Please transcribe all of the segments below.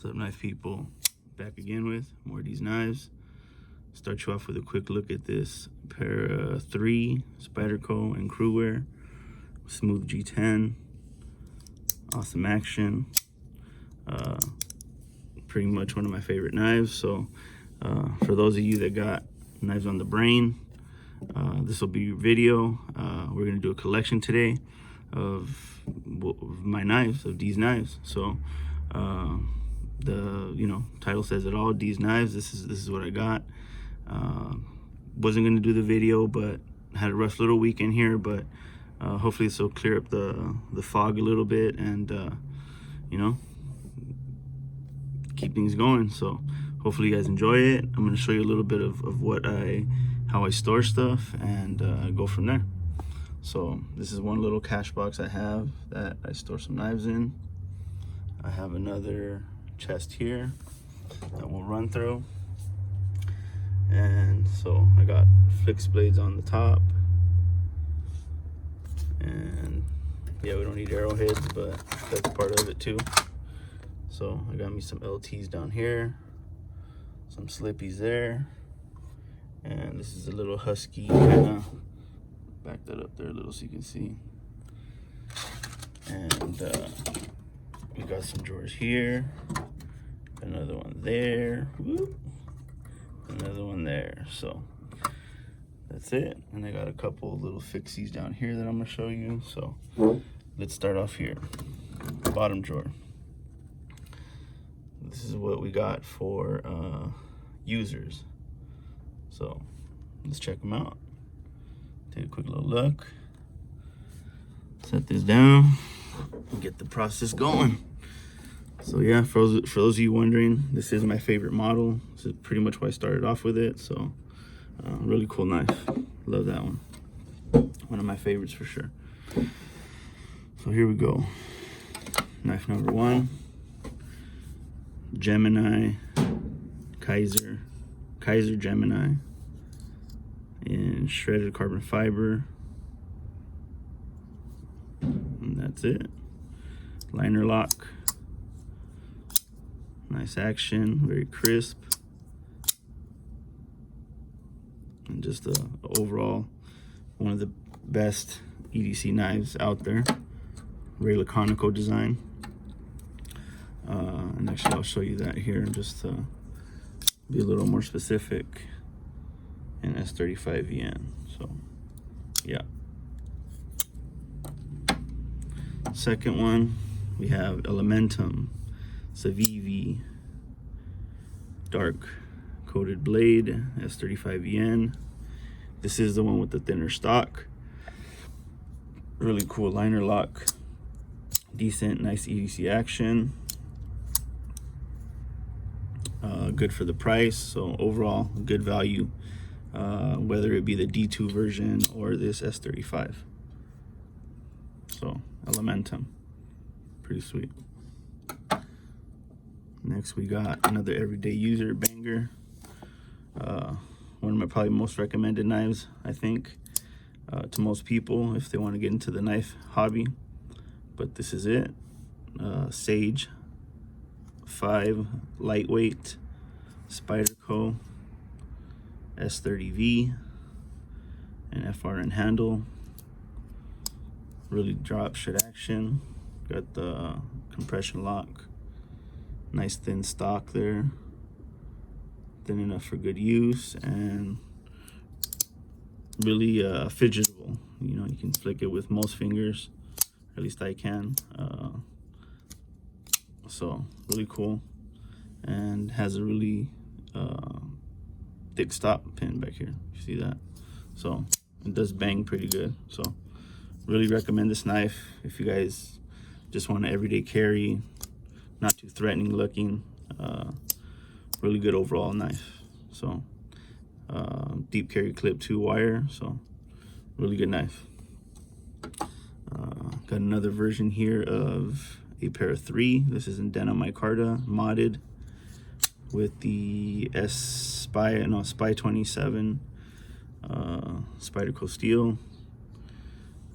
What's up, knife people? Back again with more of these knives. Start you off with a quick look at this Para 3 Spyderco and Crewwear Smooth G10. Awesome action. Pretty much one of my favorite knives. So for those of you that got knives on the brain, this will be your video. We're gonna do a collection today of my knives, of these knives. So the title says it all. These knives. This is what I got. Wasn't gonna do the video, but had a rough little weekend here. But hopefully this will clear up the fog a little bit, and keep things going. So hopefully you guys enjoy it. I'm gonna show you a little bit of how I store stuff, and go from there. So this is one little cache box I have that I store some knives in. I have another chest here that we'll run through. And so I got fixed blades on the top. And yeah, we don't need arrowheads, but that's part of it too. So I got me some LTs down here, some slippies there. And this is a little Husky, kinda back that up there a little so you can see. And we got some drawers here, another one there, whoop, another one there. So that's it. And I got a couple little fixies down here that I'm gonna show you. So let's start off here. Bottom drawer. This is what we got for users. So let's check them out. Take a quick little look. Set this down and get the process going. So yeah, for those of you wondering, this is my favorite model. This is pretty much why I started off with it. So really cool knife. Love that one. One of my favorites for sure. So here we go. Knife number 1. Gemini, Kaiser Gemini in shredded carbon fiber. And that's it. Liner lock. Nice action, very crisp. And just overall one of the best EDC knives out there. Ray Laconico design. And actually I'll show you that here just to be a little more specific. And S35VN. So yeah. Second one, we have Elementum Civivi dark coated blade, S35VN. This is the one with the thinner stock. Really cool liner lock. Decent, nice EDC action. Good for the price. So overall, good value. Whether it be the D2 version or this S35. So Elementum, pretty sweet. Next we got another everyday user banger. One of my probably most recommended knives, I think, to most people if they want to get into the knife hobby. But this is it. Sage 5 lightweight Spyderco S30V and FRN handle. Really drop shit action. Got the compression lock. Nice thin stock there. Thin enough for good use, and really fidgetable. You can flick it with most fingers. At least I can. So really cool, and has a really thick stop pin back here. You see that? So it does bang pretty good. So really recommend this knife if you guys just want an everyday carry, not too threatening looking. Really good overall knife. So deep carry clip 2 wire. So really good knife. Got another version here of a Para 3. This is in denim micarta, modded with the Spy 27 Spyderco steel.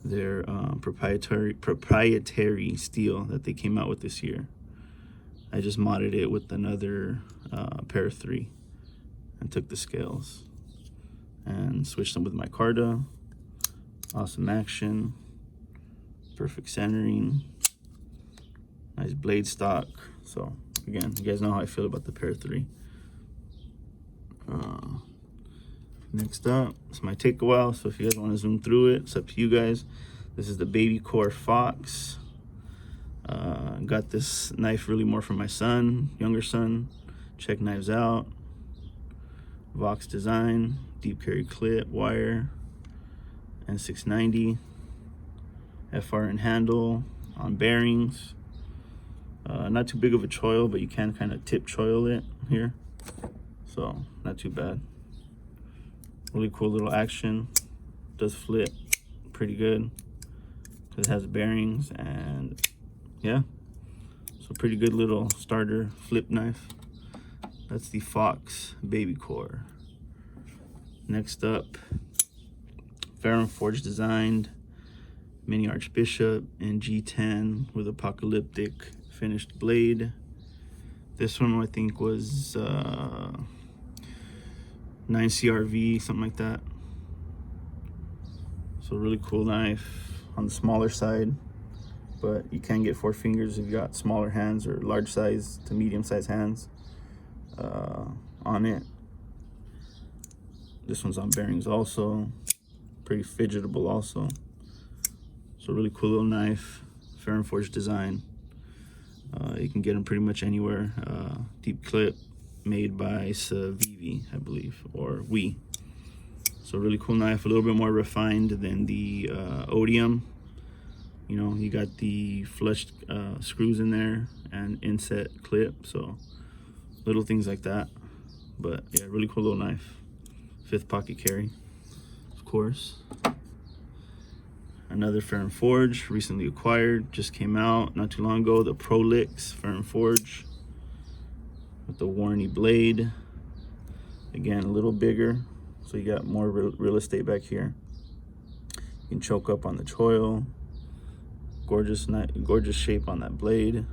Their proprietary steel that they came out with this year. I just modded it with another pair of 3 and took the scales and switched them with micarta. Awesome action, perfect centering, nice blade stock. So again, you guys know how I feel about the pair of 3. Next up, it's my take a while. So if you guys want to zoom through it, it's up to you guys. This is the BabyCore Fox. Got this knife really more for my son, younger son. Check knives out. Vox design, deep carry clip, wire, and 690. FRN handle on bearings. Not too big of a choil, but you can kind of tip choil it here. So not too bad. Really cool little action. Does flip pretty good because it has bearings, and yeah, so pretty good little starter flip knife. That's the Fox BabyCore. Next up, Ferrum Forge designed mini Archbishop in G10 with apocalyptic finished blade. This one I think was 9 CRV, something like that. So really cool knife on the smaller side, but you can get 4 fingers if you got smaller hands or large size to medium size hands on it. This one's on bearings also, pretty fidgetable also. So really cool little knife, Ferrum Forge design. You can get them pretty much anywhere. Deep clip, made by Civivi, I believe, or We. So really cool knife, a little bit more refined than the Odium. You know, you got the flushed screws in there and inset clip, so little things like that. But yeah, really cool little knife. 5th pocket carry, of course. Another Ferrum Forge, recently acquired, just came out not too long ago. The Prolix Ferrum Forge with the Warney blade. Again, a little bigger, so you got more real estate back here. You can choke up on the choil. Gorgeous shape on that blade.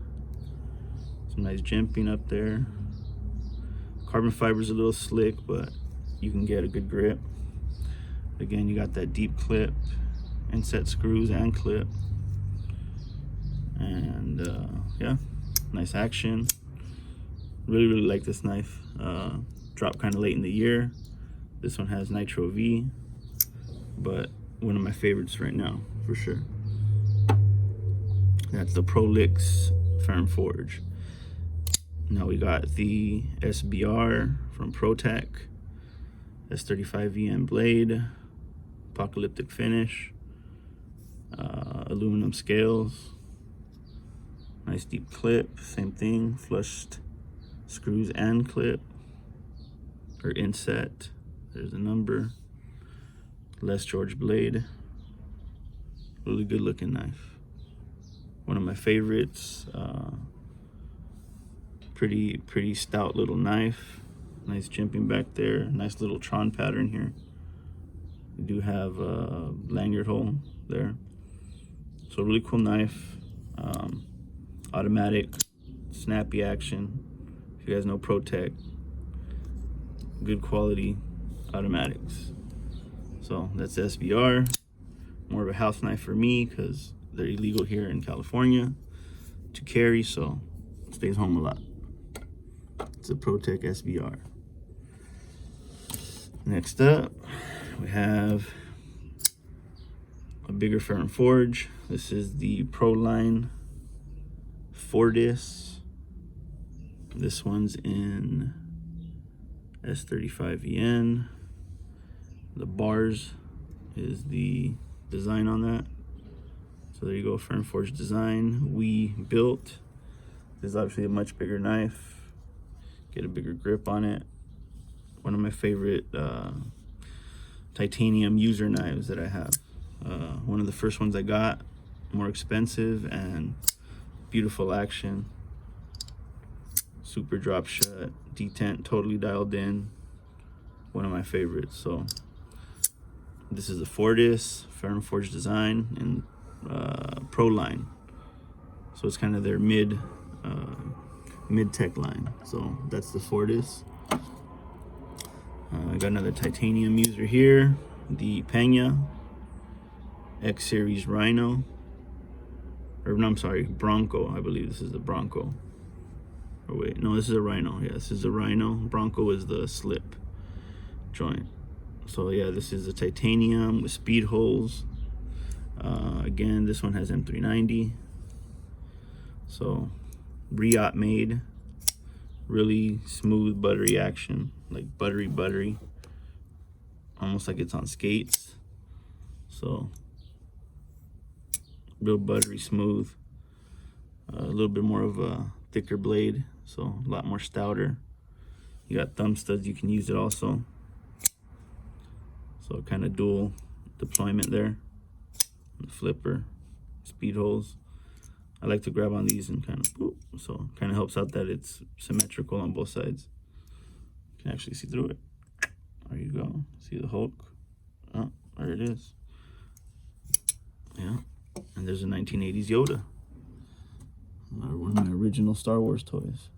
Some nice jimping up there. Carbon fiber's a little slick, but you can get a good grip. Again, you got that deep clip, inset screws and clip, and yeah, nice action. Really like this knife. Dropped kind of late in the year. This one has Nitro V, but one of my favorites right now for sure. That's the Prolix Ferrum Forge. Now we got the SBR from ProTech, S35VN blade, apocalyptic finish, aluminum scales, nice deep clip, same thing, flushed screws and clip, or inset, there's a number, Les George blade, really good looking knife. One of my favorites, pretty stout little knife, nice jimping back there, nice little Tron pattern here. We do have a lanyard hole there. So really cool knife, automatic, snappy action. If you guys know ProTech, good quality automatics. So that's the SBR. More of a house knife for me because they're illegal here in California to carry, so it stays home a lot. It's a ProTech SBR. Next up, we have a bigger Ferrum Forge. This is the Proline Fortis. This one's in S35VN. The bars is the design on that. So there you go, Ferrum Forge design. We built. This is obviously a much bigger knife. Get a bigger grip on it. One of my favorite titanium user knives that I have. One of the first ones I got, more expensive and beautiful action. Super drop shut, detent totally dialed in. One of my favorites. So this is a Fortis Ferrum Forge design and Proline. So it's kind of their mid mid-tech line. So that's the Fortis. I got another titanium user here, the Pena X Series Rhino, or no, I'm sorry, Bronco. I believe this is the Bronco. Oh wait, no, this is a Rhino. Yeah, this is a Rhino. Bronco is the slip joint. So yeah, this is a titanium with speed holes. Again, this one has M390. So Riot made, really smooth, buttery action, like buttery, almost like it's on skates. So real buttery smooth. A little bit more of a thicker blade, so a lot more stouter. You got thumb studs, you can use it also. So kind of dual deployment there. The flipper, speed holes. I like to grab on these and kind of, so kind of helps out that it's symmetrical on both sides. You can actually see through it. There you go. See the Hulk? Oh, there it is. Yeah, and there's a 1980s Yoda. One of my original Star Wars toys.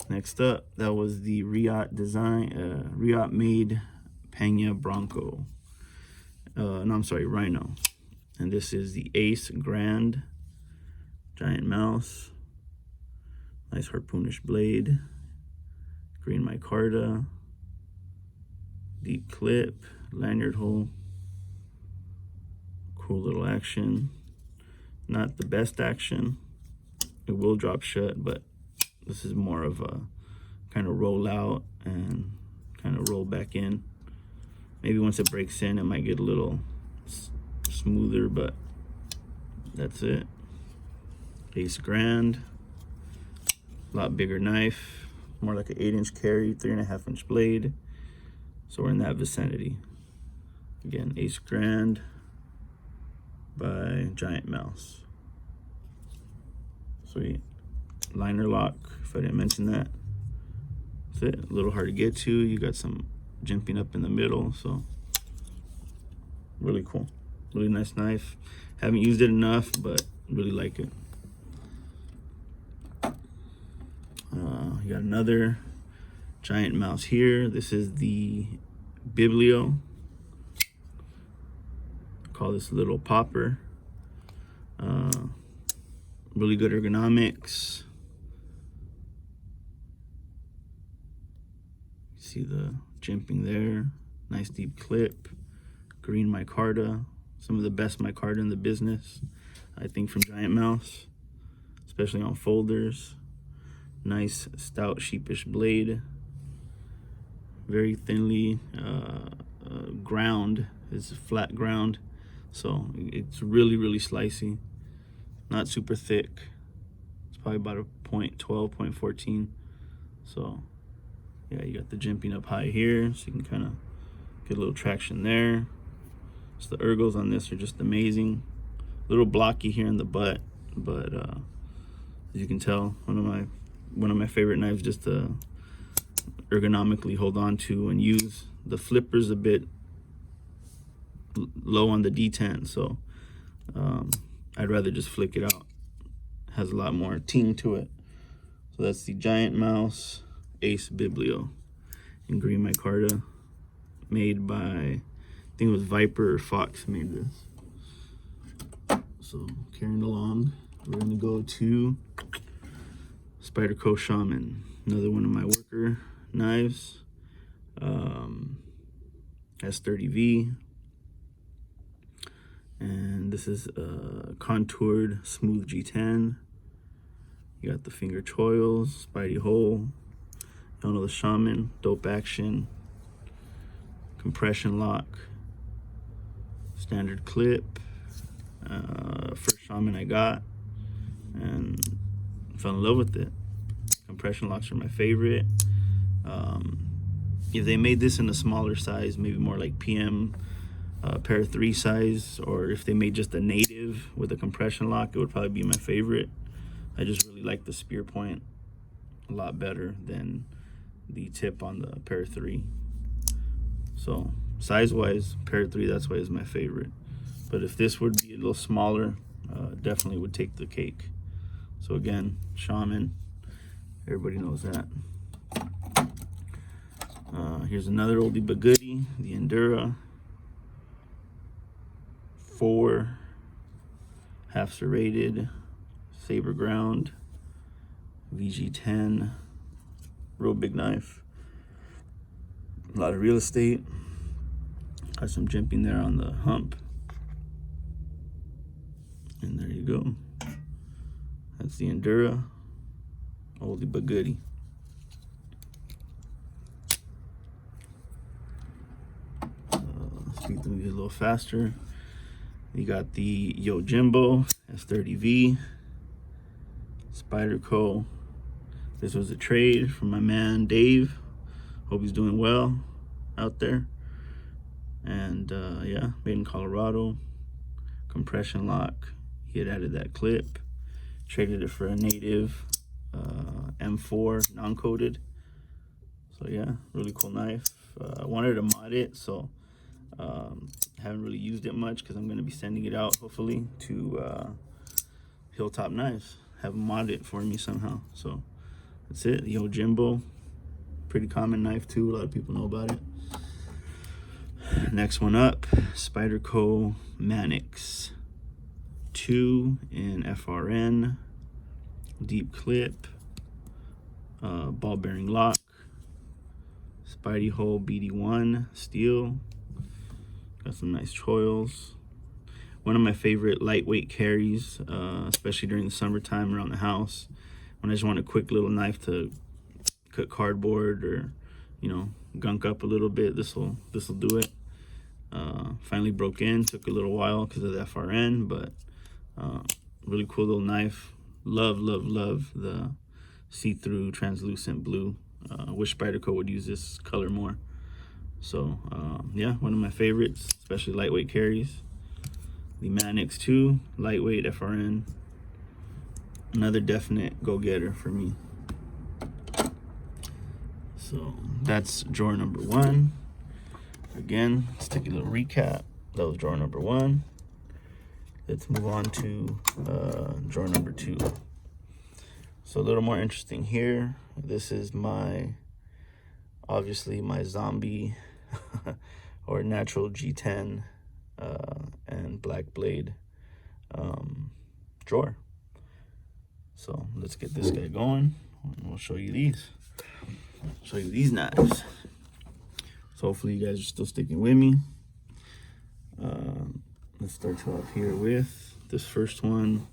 Next up, that was the Riot design, Riot made Pena Bronco. No, I'm sorry, Rhino. And this is the Ace Grand giant mouse. Nice harpoonish blade. Green micarta. Deep clip, lanyard hole. Cool little action. Not the best action. It will drop shut, but this is more of a kind of roll out and kind of roll back in. Maybe once it breaks in, it might get a little smoother, but that's it. Ace Grand, a lot bigger knife, more like an 8-inch carry, 3.5-inch blade. So we're in that vicinity. Again, Ace Grand by Giant Mouse. Sweet. Liner lock, if I didn't mention that. That's it. A little hard to get to. You got some jimping up in the middle, so really cool. Really nice knife. Haven't used it enough, but really like it. You got another giant mouse here. This is the Biblio. Call this little popper. Really good ergonomics. See the jimping there. Nice deep clip. Green micarta. Some of the best micarta in the business, I think, from Giant Mouse, especially on folders. Nice stout sheepish blade. Very thinly ground. It's flat ground, so it's really slicey. Not super thick. It's probably about a 0.12, 0.14. So yeah, you got the jimping up high here, so you can kind of get a little traction there. So the ergos on this are just amazing. A little blocky here in the butt, but as you can tell, one of my favorite knives just to ergonomically hold on to and use. The flipper's a bit low on the detent, so I'd rather just flick it out. It has a lot more ting to it. So that's the Giant Mouse Ace Biblio in green micarta, made by, I think it was Viper or Fox made this. So carrying along, we're gonna go to Spyderco Shaman, another one of my worker knives. S30V, and this is a contoured smooth G10. You got the finger choils, Spidey hole. You know the Shaman, dope action, compression lock, standard clip. First Shaman I got and fell in love with it. Compression locks are my favorite. If they made this in a smaller size, maybe more like PM Para 3 size, or if they made just a native with a compression lock, it would probably be my favorite. I just really like the spear point a lot better than the tip on the Para 3. So size wise, Para 3, that's why is my favorite. But if this would be a little smaller, definitely would take the cake. So again, Shaman Everybody knows that. Here's another oldie but goodie, the Endura 4 half serrated saber ground VG10, real big knife, a lot of real estate. Got some jimping there on the hump, and there you go. That's the Endura, oldie but goodie. Speed through these a little faster. You got the Yojimbo S30V Spyderco. This was a trade from my man Dave. Hope he's doing well out there. And yeah, made in Colorado. Compression lock. He had added that clip. Traded it for a native M4 non-coated. So yeah, really cool knife. I wanted to mod it, so haven't really used it much because I'm going to be sending it out hopefully to Hilltop Knives. Have them mod it for me somehow. So that's it. The Yojimbo, pretty common knife too. A lot of people know about it. Next one up, Spyderco Manix 2 in FRN, deep clip, ball bearing lock, Spidey hole BD1 steel. Got some nice choils. One of my favorite lightweight carries, especially during the summertime around the house, when I just want a quick little knife to cut cardboard or, you know, gunk up a little bit. This'll do it. Finally broke in. Took a little while because of the FRN, but really cool little knife. Love the see-through translucent blue. Wish Spyderco would use this color more. So yeah, one of my favorites, especially lightweight carries. The Manix 2 lightweight FRN, another definite go-getter for me. So that's drawer number 1. Again, let's take a little recap. That was drawer number 1. Let's move on to drawer number 2. So a little more interesting here. This is obviously my zombie or natural G10 and black blade drawer. So let's get this guy going, and we'll show you these. Show you these knives. So hopefully you guys are still sticking with me. Let's start you off here with this first one.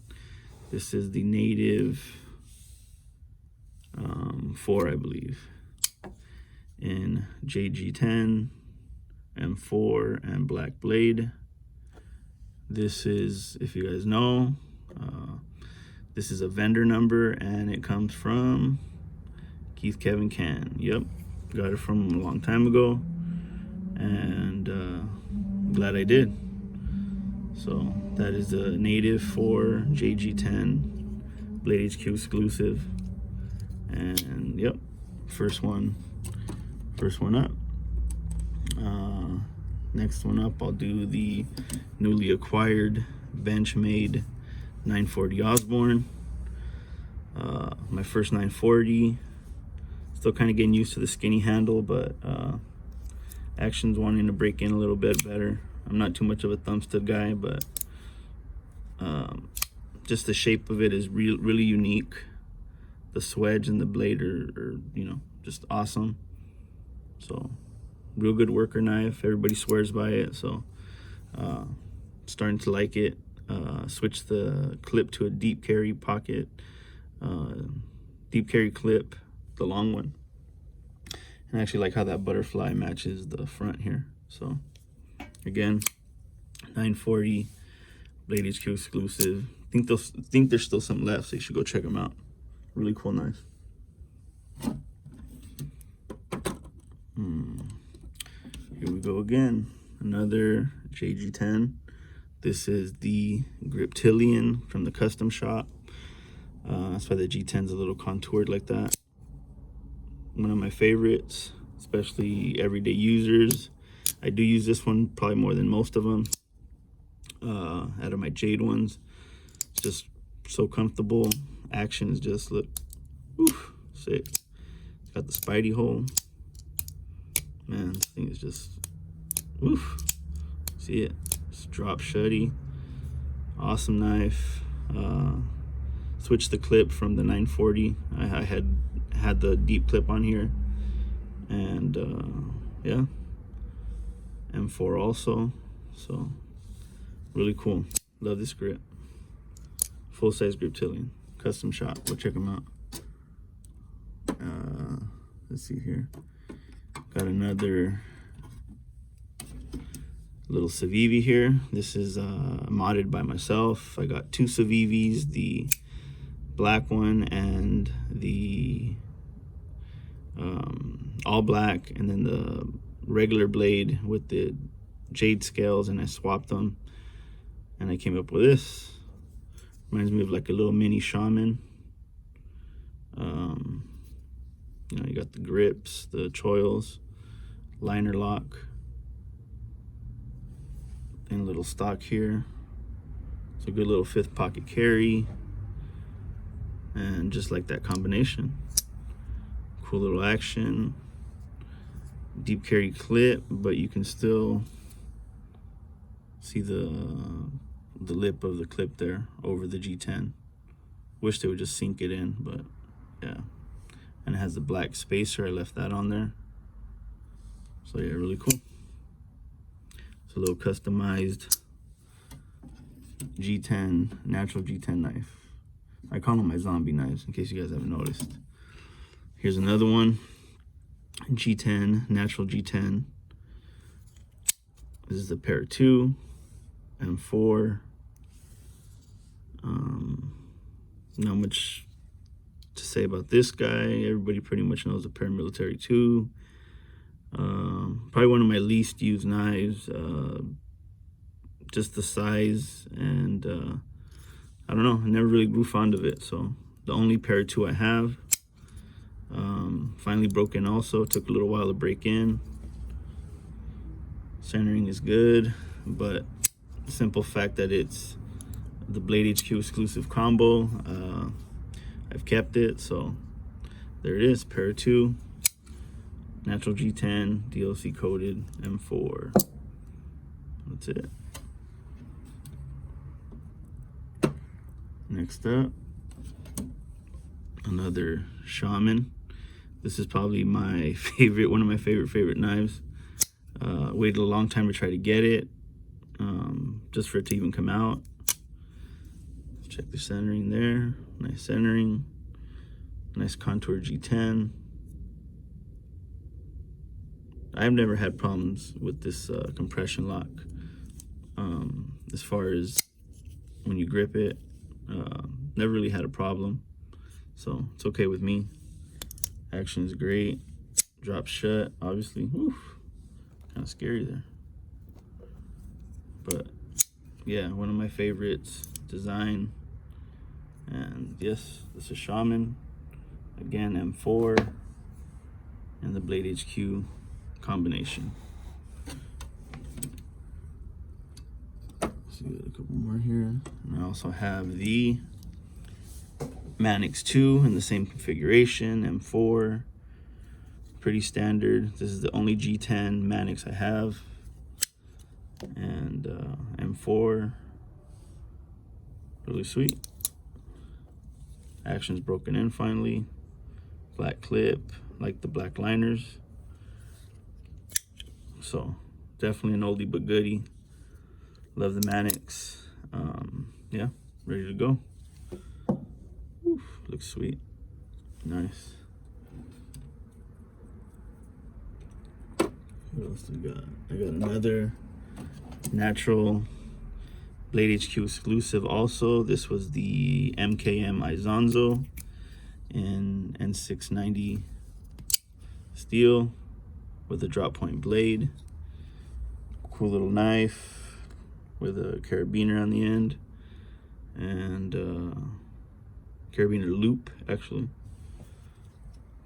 This is the native 4, I believe, in JG10, M4, and black blade. This is, if you guys know, this is a vendor number, and it comes from Keith Kevin Can. Yep, got it from a long time ago, and glad I did. So that is a native 4 JG10 Blade HQ exclusive, and yep, first one up. Next one up, I'll do the newly acquired Benchmade 940 Osborne. My first 940. Still kind of getting used to the skinny handle, but action's wanting to break in a little bit better. I'm not too much of a thumb stud guy, but just the shape of it is really unique. The swedge and the blade are you know, just awesome. So real good worker knife. Everybody swears by it, so starting to like it. Switch the clip to a deep carry pocket, deep carry clip, the long one. And I actually like how that butterfly matches the front here. So again, 940 Blade HQ exclusive. Think there's still some left, so you should go check them out. Really cool knife. Here we go again. Another JG10. This is the Griptilian from the custom shop. That's why the G10's a little contoured like that. One of my favorites, especially everyday users. I do use this one probably more than most of them. Out of my Jade ones, it's just so comfortable. Actions just look sick. Got the Spidey hole. Man, this thing is just, woof. See it? It's drop shutty. Awesome knife. Switched the clip from the 940. I had the deep clip on here, and yeah, M4 also. So really cool. Love this grip. Full size grip Tillian, custom shop. Go check them out. Let's see here. Got another little Civivi here. This is modded by myself. I got two Civivis, the black one and the all black, and then the regular blade with the jade scales, and I swapped them and I came up with this. Reminds me of like a little mini shaman. You know, you got the grips, the choils, liner lock, and a little stock here. It's a good little 5th pocket carry, and just like that combination, cool little action. Deep carry clip, but you can still see the lip of the clip there over the G10. Wish they would just sink it in, but yeah. And it has the black spacer. I left that on there. So yeah, really cool. It's a little customized G10, natural G10 knife. I call them my zombie knives, in case you guys haven't noticed. Here's another one, G10, natural G10. This is the pair 2 and 4. Not much to say about this guy. Everybody pretty much knows the paramilitary 2. Probably one of my least used knives. Just the size, and I don't know, I never really grew fond of it. So the only pair 2 I have. Finally broke in also. Took a little while to break in. Centering is good, but the simple fact that it's the Blade HQ exclusive combo, I've kept it. So there it is, pair 2, natural G10, DLC coated, M4. That's it. Next up, another shaman. This is probably my favorite, one of my favorite knives. Waited a long time to try to get it, just for it to even come out. Check the centering there. Nice centering. Nice contour G10. I've never had problems with this compression lock. As far as when you grip it, never really had a problem. So it's okay with me. Action is great. Drop shut, obviously. Kind of scary there. But yeah, one of my favorites. Design. And yes, this is Shaman. Again, M4 and the Blade HQ combination. Let's see, a couple more here. And I also have the Manix 2 in the same configuration, M4. Pretty standard. This is the only G10 Manix I have. And M4. Really sweet. Action's broken in finally. Black clip, like the black liners. So definitely an oldie but goodie. Love the Manix. Yeah, ready to go. Oof, looks sweet. Nice. What else do we got? I got another natural Blade HQ exclusive also. This was the MKM Izonzo in N690 steel with a drop point blade. Cool little knife with a carabiner on the end, and carabiner loop actually.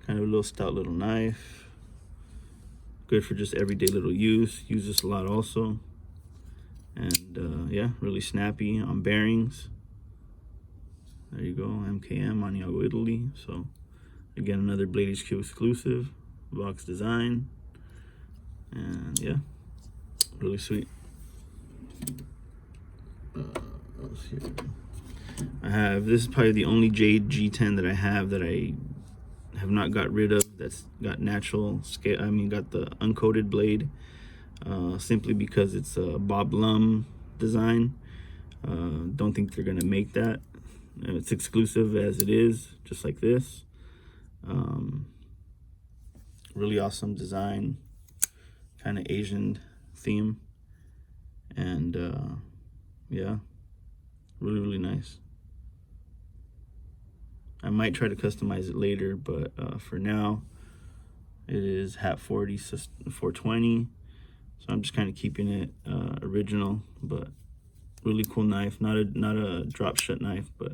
Kind of a little stout little knife. Good for just everyday little use. Use this a lot also. And yeah, really snappy on bearings. There you go, MKM, Maniago, Italy. So Again, another Blade HQ exclusive, box design, and yeah, really sweet. Let's see. I have, this is probably the only Jade G10 that I have that I have not got rid of, that's got natural scale, got the uncoated blade, simply because it's a Bob Lum design. Don't think they're gonna make that. It's exclusive as it is, just like this. Really awesome design, kind of Asian theme, and yeah, really nice. I might try to customize it later, but for now it is Hat 40 420, so I'm just kind of keeping it original, but really cool knife. Not a drop shut knife, but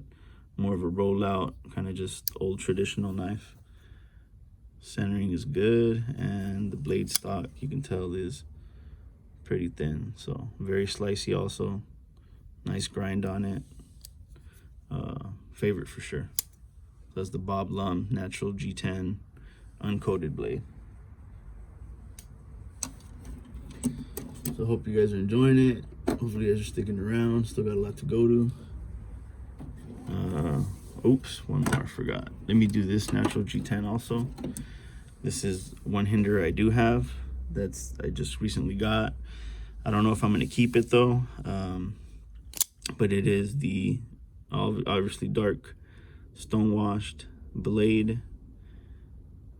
more of a rollout, kind of just old traditional knife. Centering is good, and the blade stock, you can tell, is pretty thin, so very slicey. Also nice grind on it. Favorite for sure. That's the Bob Lum natural G10 uncoated blade. So hope you guys are enjoying it. Hopefully you guys are sticking around. Still got a lot to go to. Oops, one more I forgot. Let me do this natural G10 also. This is one Hinder I do have, I just recently got. I don't know if I'm gonna keep it though, but it is the obviously dark stonewashed blade,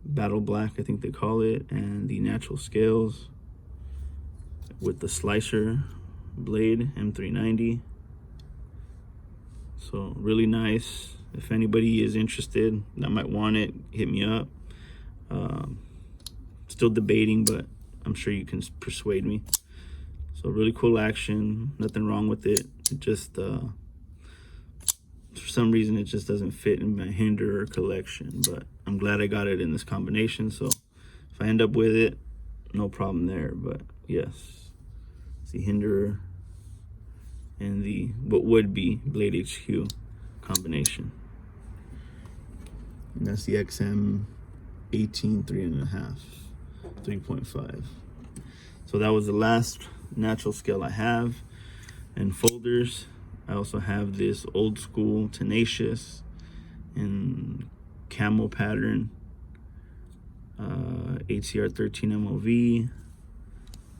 battle black I think they call it, and the natural scales with the slicer blade, M390. So really nice. If anybody is interested that might want it, hit me up. Still debating, but I'm sure you can persuade me. So really cool action, nothing wrong with it. It just for some reason it just doesn't fit in my Hinder collection, but I'm glad I got it in this combination. So if I end up with it, no problem there. But yes, it's the Hinder and the what would be Blade HQ combination, and that's the XM 18 3.5. So that was the last natural scale I have. And folders, I also have this old school Tenacious in camo pattern, HCR 13 MOV,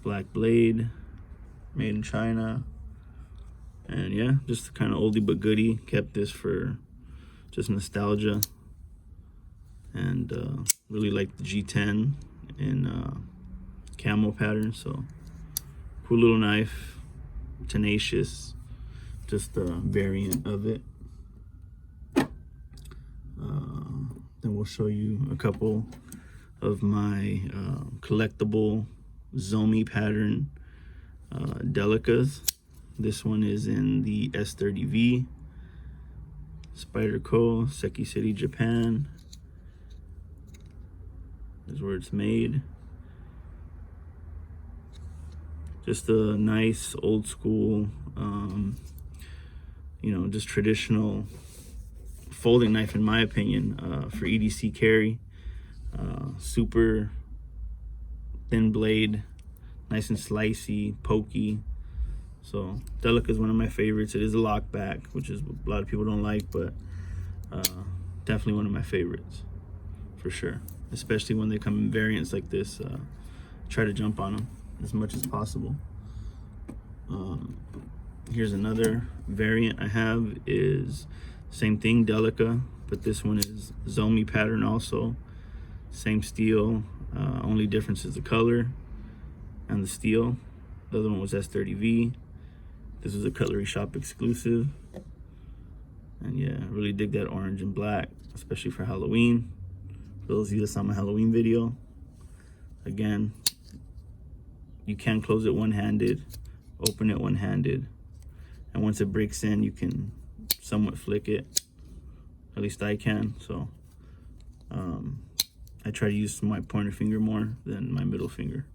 black blade, made in China. And yeah, just kind of oldie but goodie. Kept this for just nostalgia, and really like the G10 in camo pattern. So cool little knife, Tenacious, just a variant of it. Then we'll show you a couple of my collectible Zomi pattern Delicas. This one is in the S30V, Spyderco, Seki City, Japan. Is where it's made. Just a nice old school, just traditional folding knife in my opinion, for EDC carry. Super thin blade, nice and slicey, pokey. So Delica is one of my favorites. It is a lockback, which is a lot of people don't like, but definitely one of my favorites for sure. Especially when they come in variants like this, try to jump on them as much as possible. Here's another variant I have, is same thing, Delica, but this one is Zomi pattern also. Same steel, only difference is the color and the steel. The other one was S30V. This is a Cutlery Shop exclusive. And yeah, I really dig that orange and black, especially for Halloween. For those of you that saw my Halloween video, again, you can close it one-handed, open it one-handed, and once it breaks in, you can somewhat flick it. At least I can. So I try to use my pointer finger more than my middle finger.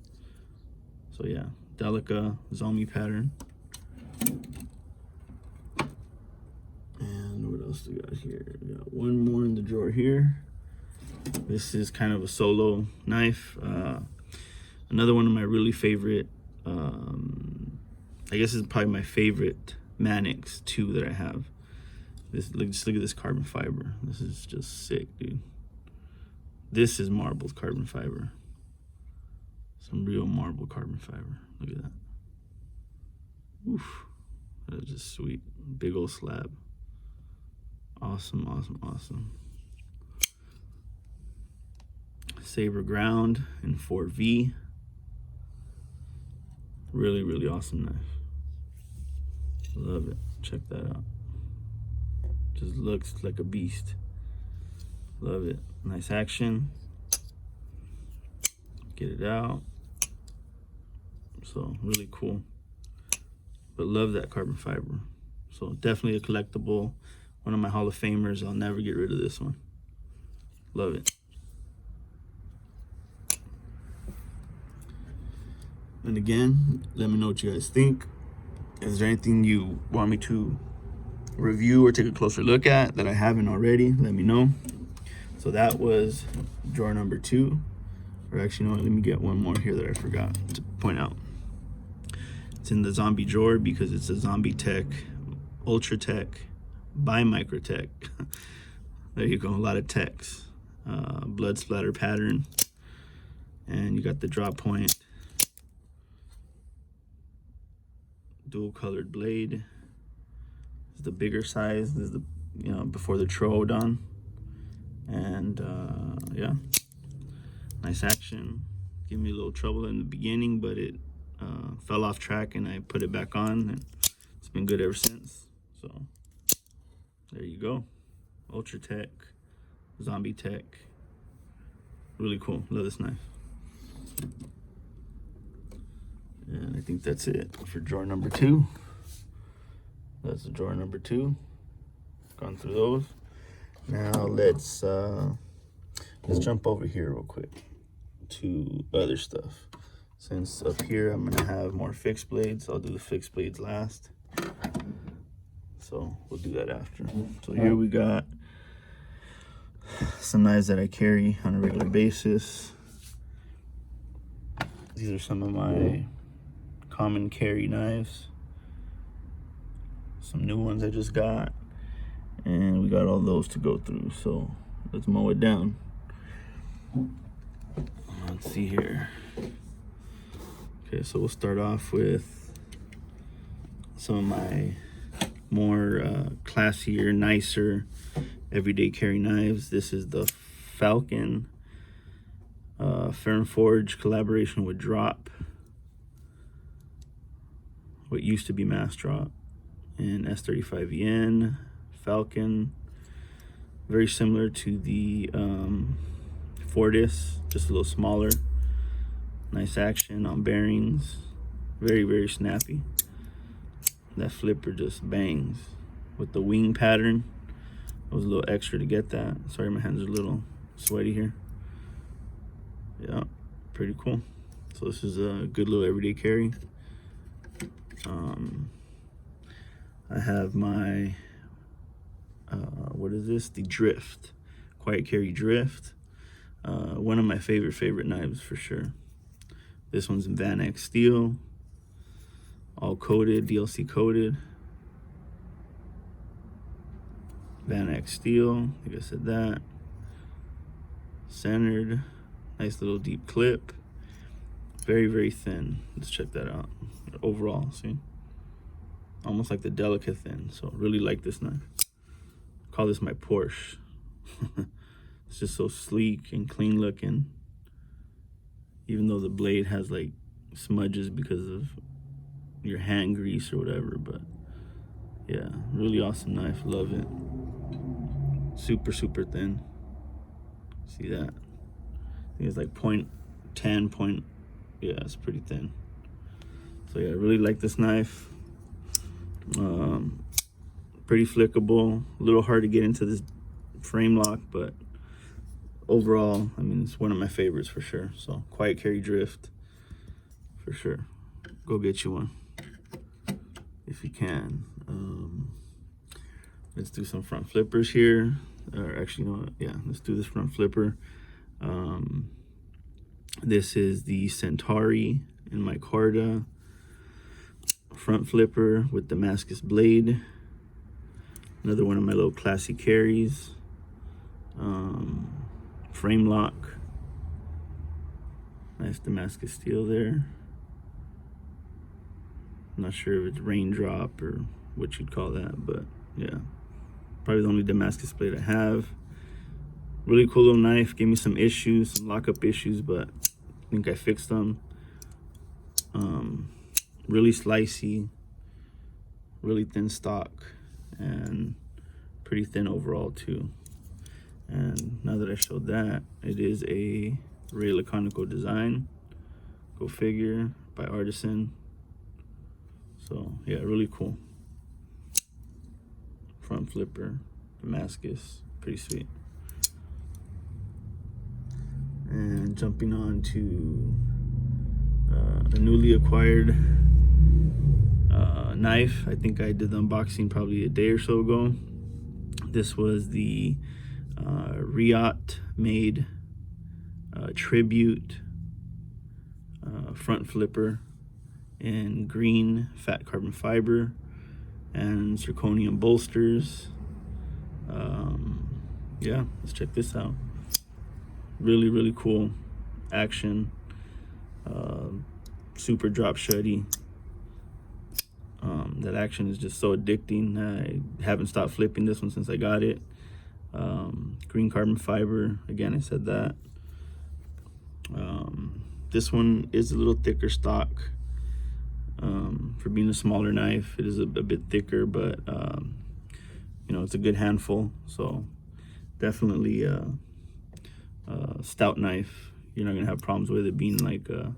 So yeah, Delica Zomi pattern. And what else do we got here? We got one more in the drawer here. This is kind of a solo knife. Another one of my really favorite, I guess it's probably my favorite Manix 2 that I have. Just look at this carbon fiber. This is just sick, dude. This is marbled carbon fiber. Some real marble carbon fiber. Look at that. Oof. That is just sweet. Big old slab. Awesome, awesome, awesome. Saber ground in 4V. Really, really awesome knife. Love it. Check that out. Just looks like a beast. Love it. Nice action. Get it out. So really cool. But love that carbon fiber. So definitely a collectible. One of my Hall of Famers. I'll never get rid of this one. Love it. And again, let me know what you guys think. Is there anything you want me to review or take a closer look at that I haven't already? Let me know. So that was drawer number 2. Or actually, no, let me get one more here that I forgot to point out. It's in the zombie drawer because it's a Zombie Tech, Ultra Tech, by Microtech. There you go, a lot of techs. Blood splatter pattern. And you got the drop point. Dual colored blade. This is the bigger size. This is the, before the Troodon. And yeah, nice action. Gave me a little trouble in the beginning, but it fell off track and I put it back on, and it's been good ever since. So there you go. Ultra Tech, Zombie Tech. Really cool. Love this knife. And I think that's it for drawer number 2. That's the drawer number 2. Gone through those. Now let's jump over here real quick to other stuff. Since up here I'm gonna have more fixed blades, I'll do the fixed blades last. So we'll do that after. So here we got some knives that I carry on a regular basis. These are some of my common carry knives. Some new ones I just got. And we got all those to go through. So let's mow it down. Let's see here. Okay, so we'll start off with some of my more classier, nicer, everyday carry knives. This is the Falcon Ferrum Forge collaboration with Drop. What used to be Mass Drop. And S35VN, Falcon. Very similar to the Fortis, just a little smaller. Nice action on bearings. Very, very snappy. That flipper just bangs. With the wing pattern, it was a little extra to get that. Sorry, my hands are a little sweaty here. Yeah, pretty cool. So this is a good little everyday carry. I have my, what is this? The Drift. Quiet Carry Drift. One of my favorite knives for sure. This one's in VanX steel. All coated, DLC coated. VanX steel, like I said that. Centered. Nice little deep clip. Very, very thin. Let's check that out. Overall, see? Almost like the Delica thin. So really like this knife. Call this my Porsche. It's just so sleek and clean looking. Even though the blade has like smudges because of your hand grease or whatever, but yeah, really awesome knife. Love it. Super, super thin. See that? I think it's like 0.10. Yeah, it's pretty thin. So yeah, I really like this knife. Pretty flickable. A little hard to get into this frame lock, but overall, I mean, it's one of my favorites for sure. So Quiet Carry Drift, for sure. Go get you one if you can. Let's do some front flippers here. or actually, you know what? Yeah, let's do this front flipper. This is the Centauri in micarta front flipper with Damascus blade. Another one of my little classy carries. Frame lock. Nice Damascus steel there. I'm not sure if it's raindrop or what you'd call that, but yeah, probably the only Damascus blade I have. Really cool little knife. Gave me some issues, some lockup issues, but I think I fixed them. Really slicey, really thin stock, and pretty thin overall too. And now that I showed that, it is a Ray Laconico design. Go figure, by Artisan. So yeah, really cool. Front flipper, Damascus, pretty sweet. And jumping on to a newly acquired knife. I think I did the unboxing probably a day or so ago. This was the Riot made Tribute front flipper in green fat carbon fiber and zirconium bolsters. Yeah, let's check this out. Really, really cool action. Super drop shutty. That action is just so addicting. I haven't stopped flipping this one since I got it. Green carbon fiber, again, I said that. This one is a little thicker stock. For being a smaller knife, it is a bit thicker, but you know, it's a good handful. So definitely a stout knife. You're not gonna have problems with it being like you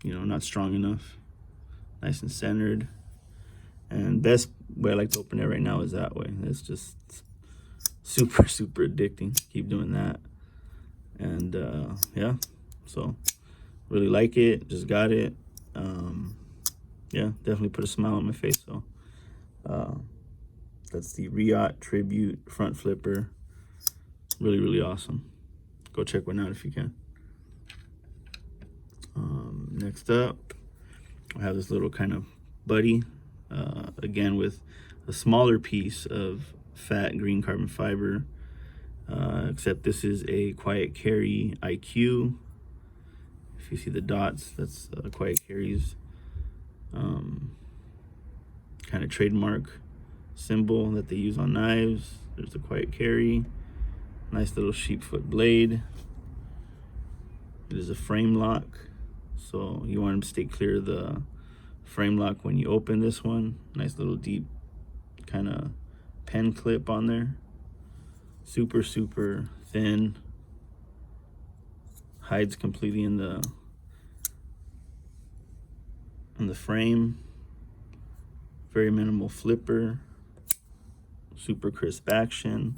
know, not strong enough. Nice and centered. And best way I like to open it right now is that way. It's just super addicting. Keep doing that. And yeah, so really like it. Just got it. Yeah, definitely put a smile on my face. So that's the Riot Tribute front flipper. Really awesome. Go check one out if you can. Next up, I have this little kind of buddy, again with a smaller piece of fat green carbon fiber, except this is a Quiet Carry IQ. If you see the dots, that's Quiet Carry's kind of trademark symbol that they use on knives. There's the Quiet Carry. Nice little sheepfoot blade. It is a frame lock, so you want to stay clear of the frame lock when you open this one. Nice little deep kind of pen clip on there. Super thin. Hides completely in the frame. Very minimal flipper. Super crisp action.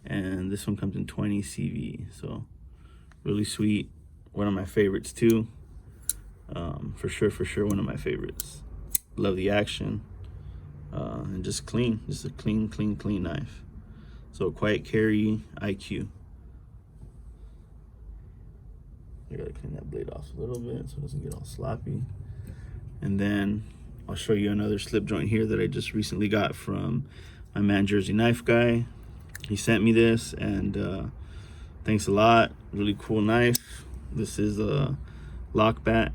And this one comes in 20 CV, so really sweet. One of my favorites too. For sure one of my favorites. Love the action. And just clean. Just a clean knife. So Quiet Carry IQ. I gotta clean that blade off a little bit so it doesn't get all sloppy. And then I'll show you another slip joint here that I just recently got from my man Jersey Knife Guy. He sent me this, and thanks a lot. Really cool knife. This is a Lockback.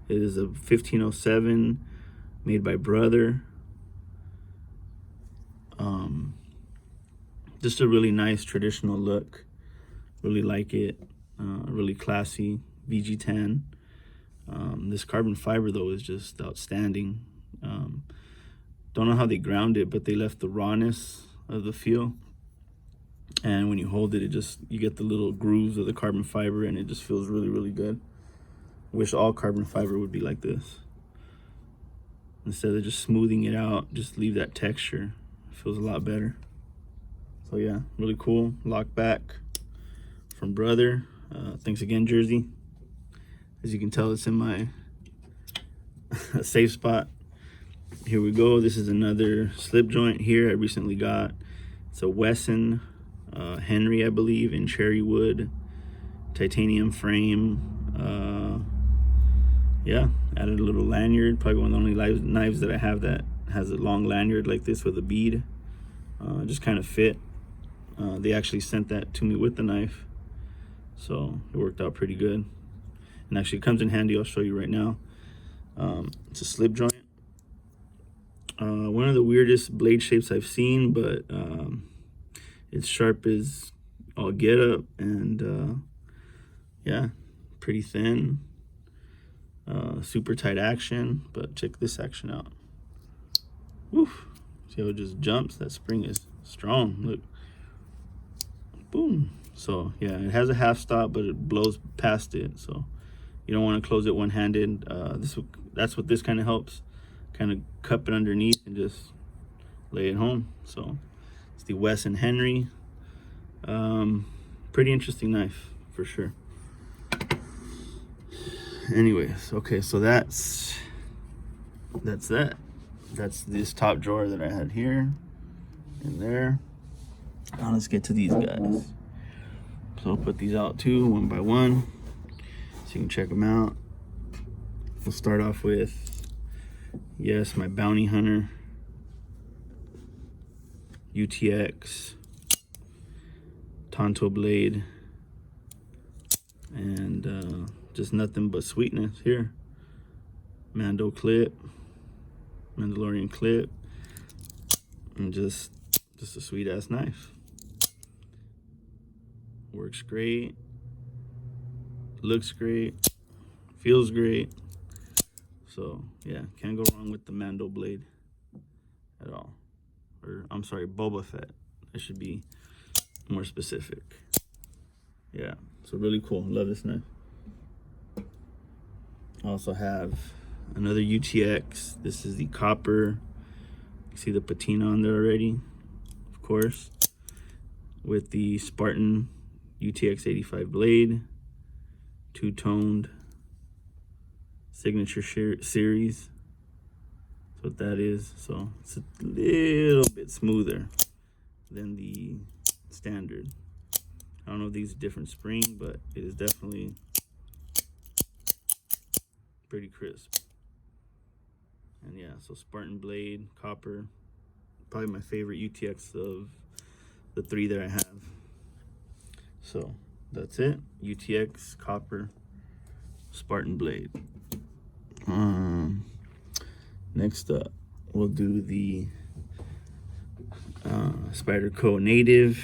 It is a 1507 made by Brother. Just a really nice traditional look. Really like it. Really classy. VG10. This carbon fiber though is just outstanding. Don't know how they ground it, but they left the rawness of the feel. And when you hold it, you get the little grooves of the carbon fiber, and it just feels really good. Wish all carbon fiber would be like this. Instead of just smoothing it out, just leave that texture. It feels a lot better. So yeah, really cool. Lockback from Brother. Thanks again, Jersey. As you can tell, it's in my safe spot. here we go. This is another slip joint here I recently got. It's a Wesson Henry, I believe, in cherry wood, titanium frame. Yeah, added a little lanyard. Probably one of the only knives that I have that has a long lanyard like this with a bead. Just kind of fit. They actually sent that to me with the knife, so it worked out pretty good. And actually, it comes in handy. I'll show you right now. It's a slip joint. One of the weirdest blade shapes I've seen, but it's sharp as all get up, and yeah, pretty thin. Super tight action, but check this action out. Woof. See how it just jumps? That spring is strong. Look. Boom. So yeah, it has a half stop, but it blows past it, so you don't want to close it one-handed. That's what this kind of helps. Kind of cup it underneath and just lay it home. So it's the Wesson Henry. Pretty interesting knife for sure. Anyways, okay, so that's that. That's this top drawer that I had here and there. Now let's get to these guys. So I'll put these out too, one by one, so you can check them out. We'll start off with, yes, my Bounty Hunter UTX Tonto blade, and just nothing but sweetness here. Mandalorian clip, and just a sweet ass knife. Works great, looks great, feels great. So yeah, can't go wrong with the Mando blade at all. Or I'm sorry, Boba Fett. I should be more specific. Yeah, so really cool. Love this knife. I also have another UTX. This is the copper. You see the patina on there already, of course, with the Spartan UTX 85 blade, two-toned signature series. That's what that is. So it's a little bit smoother than the standard. I don't know if these are different spring, but it is definitely pretty crisp. And yeah, so Spartan blade, copper, probably my favorite UTX of the three that I have. So that's it. UTX, copper, Spartan blade. Next up, we'll do the Spyderco Native,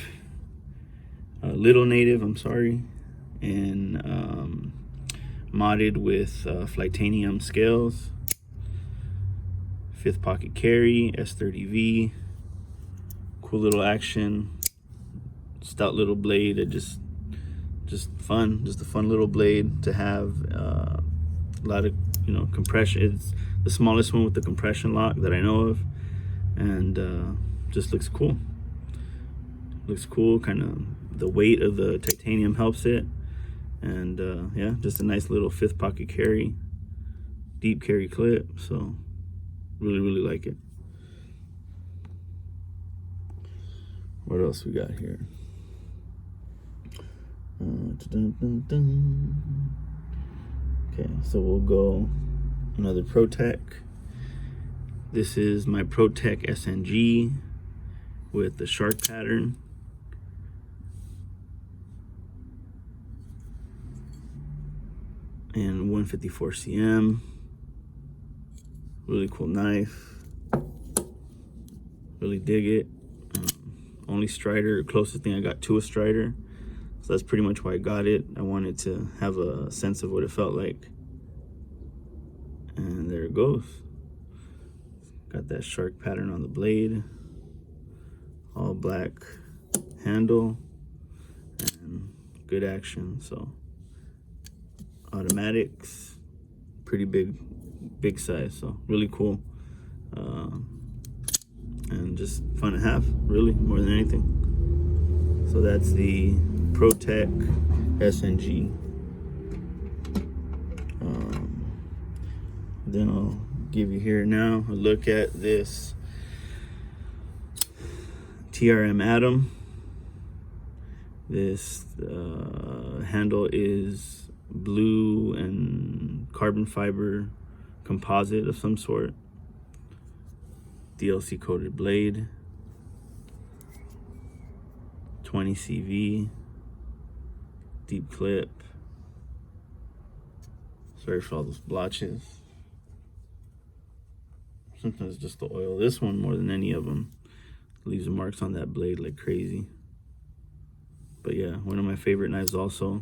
Little Native, I'm sorry, and modded with Flightanium scales. 5th pocket carry, S30V. Cool little action. Stout little blade. It just fun. Just a fun little blade to have. A lot of compression. It's the smallest one with the compression lock that I know of, and just looks cool. Looks cool. Kind of the weight of the titanium helps it, and yeah, just a nice little 5th pocket carry, deep carry clip. So really like it. What else we got here? Okay, so we'll go another ProTech. This is my ProTech SNG with the shark pattern. And 154 cm. Really cool knife. Really dig it. Only Strider, closest thing I got to a Strider. So that's pretty much why I got it. I wanted to have a sense of what it felt like. And there it goes. Got that shark pattern on the blade. All black handle. And good action. So automatics. Pretty big size. So really cool. And just fun to have, really, more than anything. So that's the ProTech SNG. Then I'll give you here now a look at this TRM Atom. This handle is blue and carbon fiber composite of some sort. DLC coated blade, 20 CV, deep clip. Sorry for all those blotches. Sometimes just the oil. This one, more than any of them, leaves marks on that blade like crazy. But yeah, one of my favorite knives also.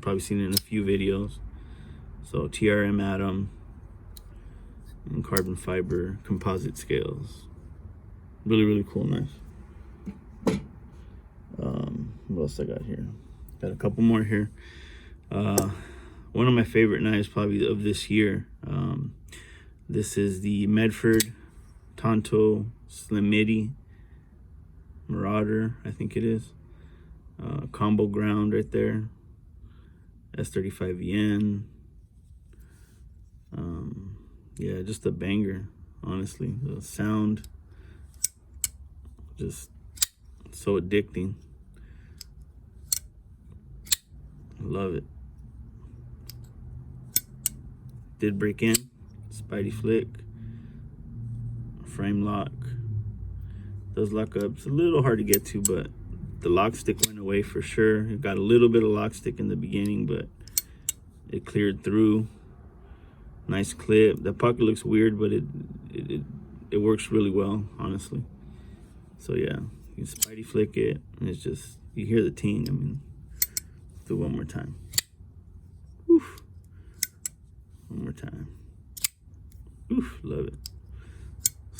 Probably seen it in a few videos. So TRM Atom and carbon fiber composite scales. Really cool knife. What else I got here? Got a couple more here. One of my favorite knives probably of this year. This is the Medford Tonto Slim Midi Marauder, I think it is. Combo ground right there. S35VN. Yeah, just a banger, honestly. The sound, just so addicting. Love it. Did break in. Spidey flick. Frame lock. Does lock up. It's a little hard to get to, but the lock stick went away for sure. It got a little bit of lock stick in the beginning, but it cleared through. Nice clip. The pocket looks weird, but it works really well, honestly. So yeah, you Spidey flick it, and it's just, you hear the ting. I mean, let's do it one more time. Oof. One more time. Oof, love it.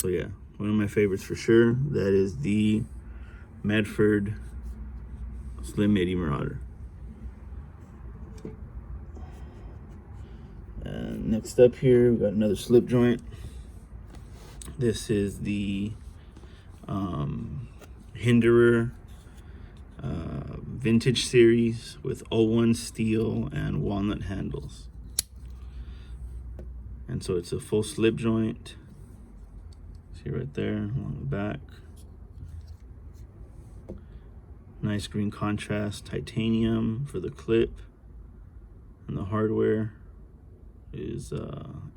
So yeah, one of my favorites for sure. That is the Medford Slim Midi Marauder. And next up here, we got another slip joint. This is the Hinderer Vintage Series with 01 steel and walnut handles. And so it's a full slip joint. See right there along the back. Nice green contrast titanium for the clip, and the hardware is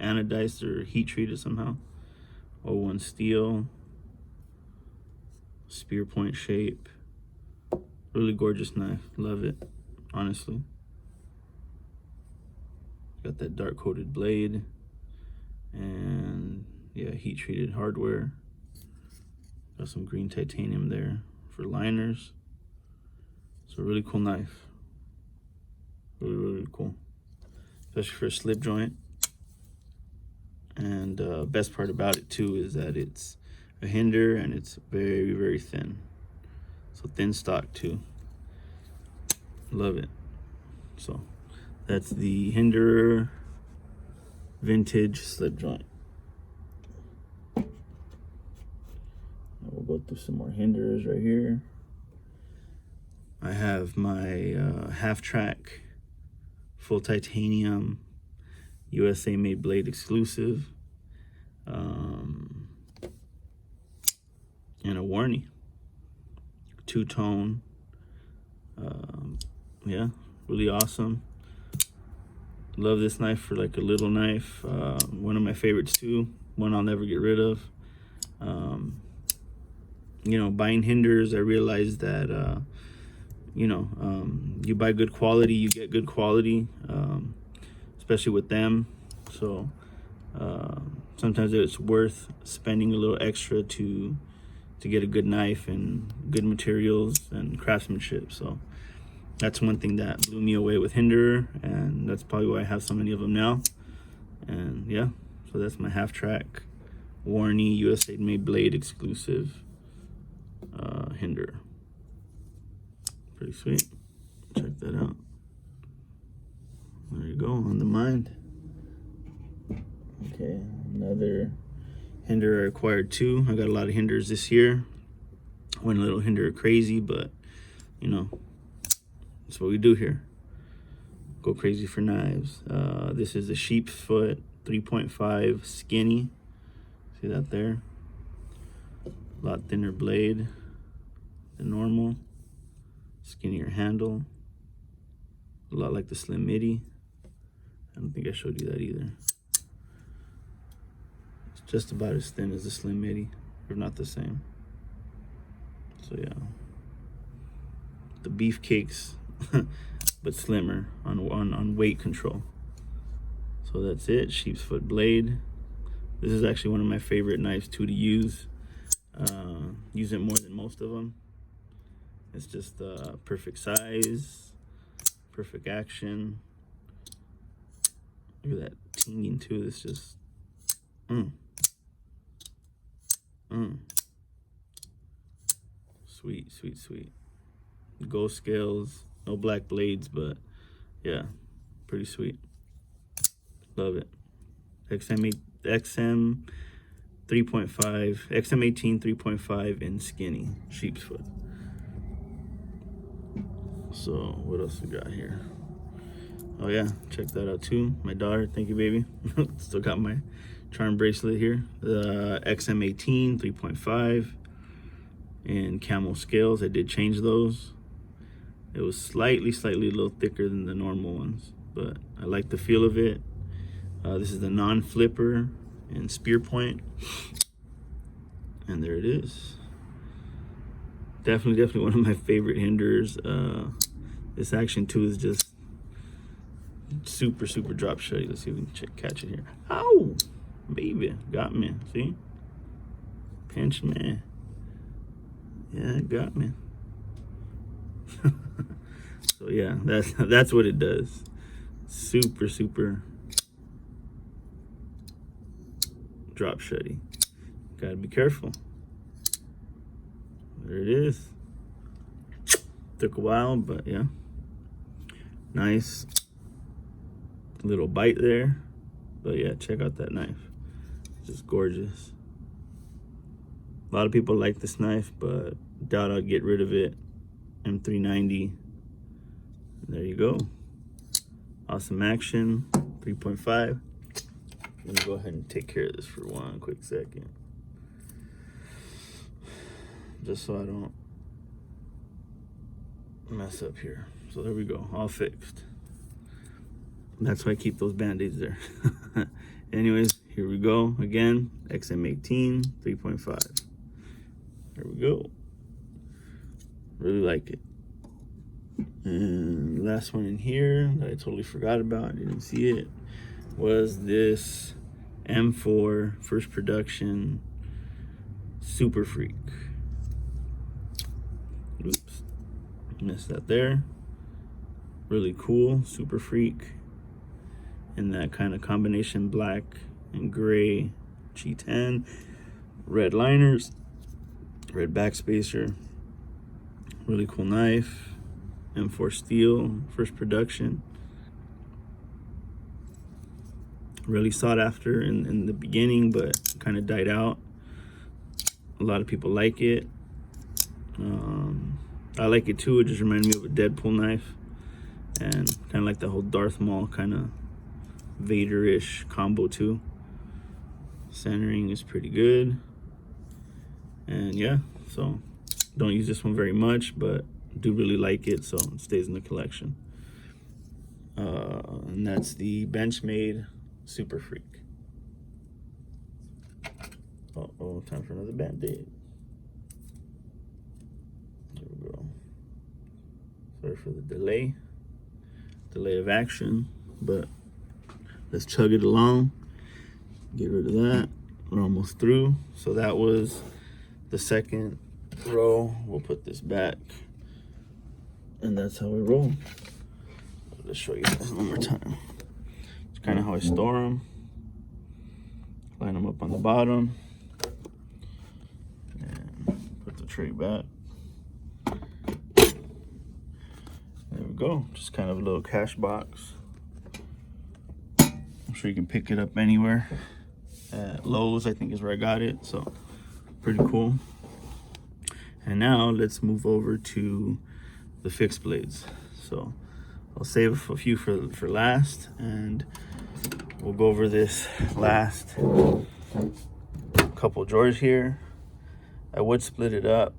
anodized or heat treated somehow. 01 steel, spear point shape. Really gorgeous knife. Love it, honestly. Got that dark coated blade, and yeah, heat treated hardware. Got some green titanium there for liners. It's a really cool knife. Really cool, especially for a slip joint. And best part about it too is that it's a Hinder and it's very thin. So thin stock too. Love it. So that's the Hinderer Vintage Slip Joint. Now we'll go through some more Hinderers right here. I have my half track full titanium USA made blade exclusive, and a Warney two-tone. Yeah, really awesome. Love this knife for like a little knife. One of my favorites too, one I'll never get rid of. You know, buying Hinders, I realized that you know, you buy good quality, you get good quality, especially with them. So sometimes it's worth spending a little extra to get a good knife and good materials and craftsmanship. So that's one thing that blew me away with Hinderer, and that's probably why I have so many of them now. And yeah, so that's my half track Warney USA made blade exclusive Hinderer. Pretty sweet. Check that out. There you go, on the mind. Okay, another Hinderer I acquired too. I got a lot of Hinderers this year. Went a little Hinderer crazy, but you know, that's what we do here. Go crazy for knives. This is a sheep's foot 3.5 skinny. See that there? A lot thinner blade than normal. Skinnier handle. A lot like the Slim Midi. I don't think I showed you that either. It's just about as thin as the Slim Midi, if not the same. So yeah, the beefcakes, but slimmer on weight control. So that's it, sheep's foot blade. This is actually one of my favorite knives too to use. Use it more than most of them. It's just perfect size, perfect action. Look at that tinging too. It's just, Sweet, sweet, sweet. Ghost scales, no black blades, but yeah, pretty sweet. Love it. XM 3.5, XM18 3.5 in skinny, sheep's foot. So what else we got here? Oh yeah, check that out too. My daughter, thank you, baby. Still got my charm bracelet here. The XM18 3.5 and camel scales. I did change those. It was slightly a little thicker than the normal ones, but I like the feel of it. This is the non-flipper and spear point, and there it is. Definitely one of my favorite hinders. This action too is just super drop shot. Let's see if we can catch it here. Ow, baby, got me. See, pinch me. Yeah, it got me. So yeah, that's what it does. Super drop shutty. Gotta be careful. There it is. Took a while, but yeah. Nice little bite there. But yeah, check out that knife. Just gorgeous. A lot of people like this knife, but doubt I'll get rid of it. M390. There you go. Awesome action. 3.5. Let me go ahead and take care of this for one quick second. Just so I don't mess up here. So there we go, all fixed. That's why I keep those band-aids there. Anyways, here we go again. XM18 3.5. There we go. Really like it. And last one in here that I totally forgot about, didn't see it, was this M4 first production Super Freak. Oops, missed that there. Really cool, Super Freak. In that kind of combination black and gray G10. Red liners, red backspacer. Really cool knife. M4 steel, first production. Really sought after in the beginning, but kind of died out. A lot of people like it. I like it too. It just reminded me of a Deadpool knife, and kind of like the whole Darth Maul kind of Vader-ish combo too. Centering is pretty good, and yeah, so don't use this one very much, but do really like it, so it stays in the collection. And that's the Benchmade Super Freak. Uh-oh, time for another Band-Aid. There we go. Sorry for the delay of action, but let's chug it along. Get rid of that. We're almost through. So that was the second row. We'll put this back, and that's how we roll. Let's show you guys one more time. It's kind of how I store them. Line them up on the bottom, and put the tray back. There we go. Just kind of a little cash box. I'm sure you can pick it up anywhere. At Lowe's, I think, is where I got it. So pretty cool. And now let's move over to the fixed blades. So I'll save a few for last, and we'll go over this last couple drawers here. I would split it up,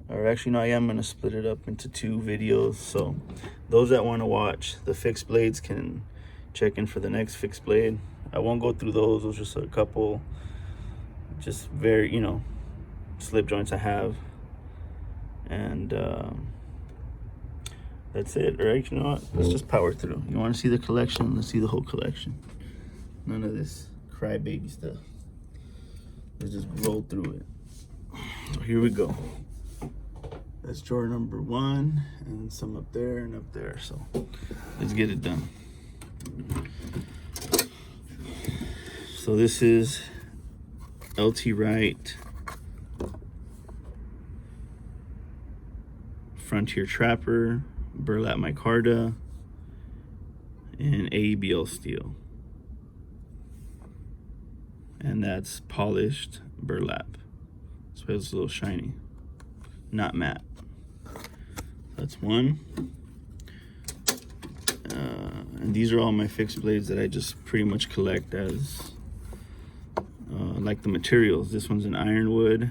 or actually no, I am going to split it up into 2 videos, so those that want to watch the fixed blades can check in for the next fixed blade. I won't go through those just a couple, just very, you know, slip joints I have. And that's it, right? You know what, let's just power through. You want to see the collection? Let's see the whole collection. None of this crybaby stuff. Let's just roll through it. So here we go. That's drawer number 1, and some up there and up there. So let's get it done. So this is LT Wright Frontier Trapper, burlap micarta, and AEBL steel. And that's polished burlap. So it's a little shiny, not matte. That's one. And these are all my fixed blades that I just pretty much collect as like the materials. This one's an ironwood,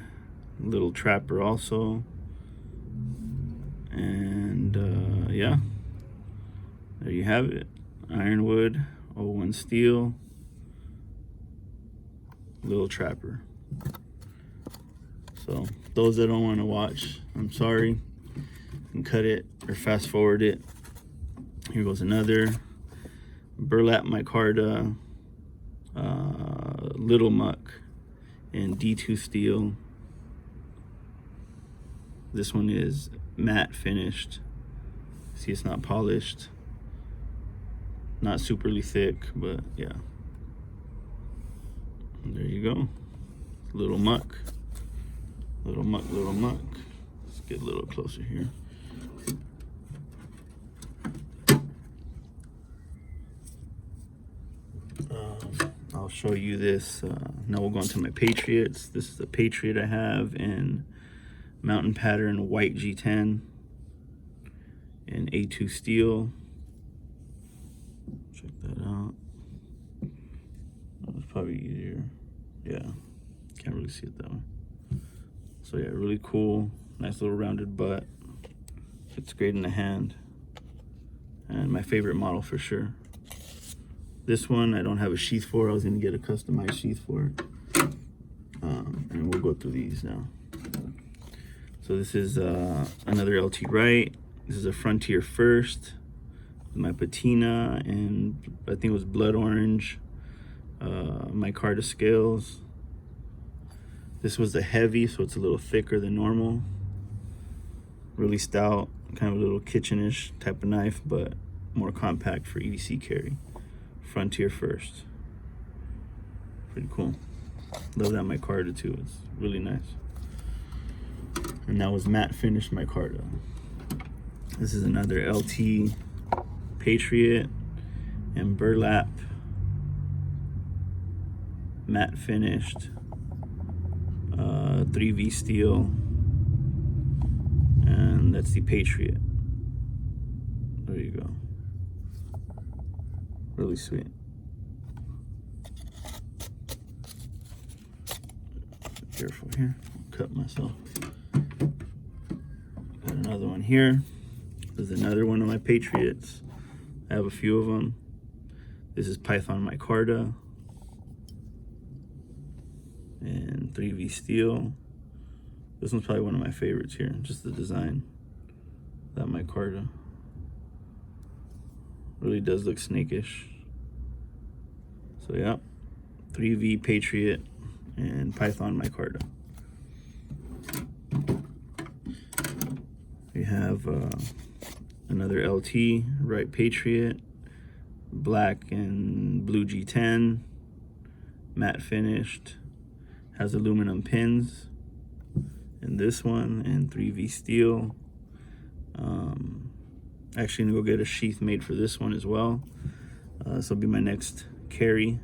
little trapper also. And yeah, there you have it. Ironwood, 01 steel, little trapper. So those that don't want to watch, I'm sorry. You can cut it or fast forward it. Here goes another burlap micarta, little muck in D2 steel. This one is matte finished. See, it's not polished, not superly thick, but yeah. And there you go. Little muck, little muck, little muck. Let's get a little closer here. I'll show you this. Now we'll go into my Patriots. This is the Patriot I have in mountain pattern white G10 and A2 steel. Check that out. That's probably easier. Yeah, can't really see it that way. So yeah, really cool. Nice little rounded butt. Fits great in the hand. And my favorite model for sure. This one I don't have a sheath for. I was gonna get a customized sheath for it. And we'll go through these now. So this is another LT Wright. This is a Frontier First. My patina and I think it was blood orange. Micarta scales. This was the heavy, so it's a little thicker than normal. Really stout, kind of a little kitchenish type of knife, but more compact for EDC carry. Frontier First. Pretty cool. Love that micarta too. It's really nice. And that was matte finished micarta. This is another LT Patriot and burlap matte finished 3V steel, and that's the Patriot. There you go. Really sweet. Careful here, cut myself. Got another one here. There's another one of my Patriots. I have a few of them. This is Python micarta and 3V steel. This one's probably one of my favorites here, just the design. That micarta really does look snakish. So yeah, 3V Patriot and Python micarta. We have another LT Wright Patriot, black and blue G10, matte finished, has aluminum pins. And this one, and 3V steel. Actually, I'm gonna go get a sheath made for this one as well. This will be my next carry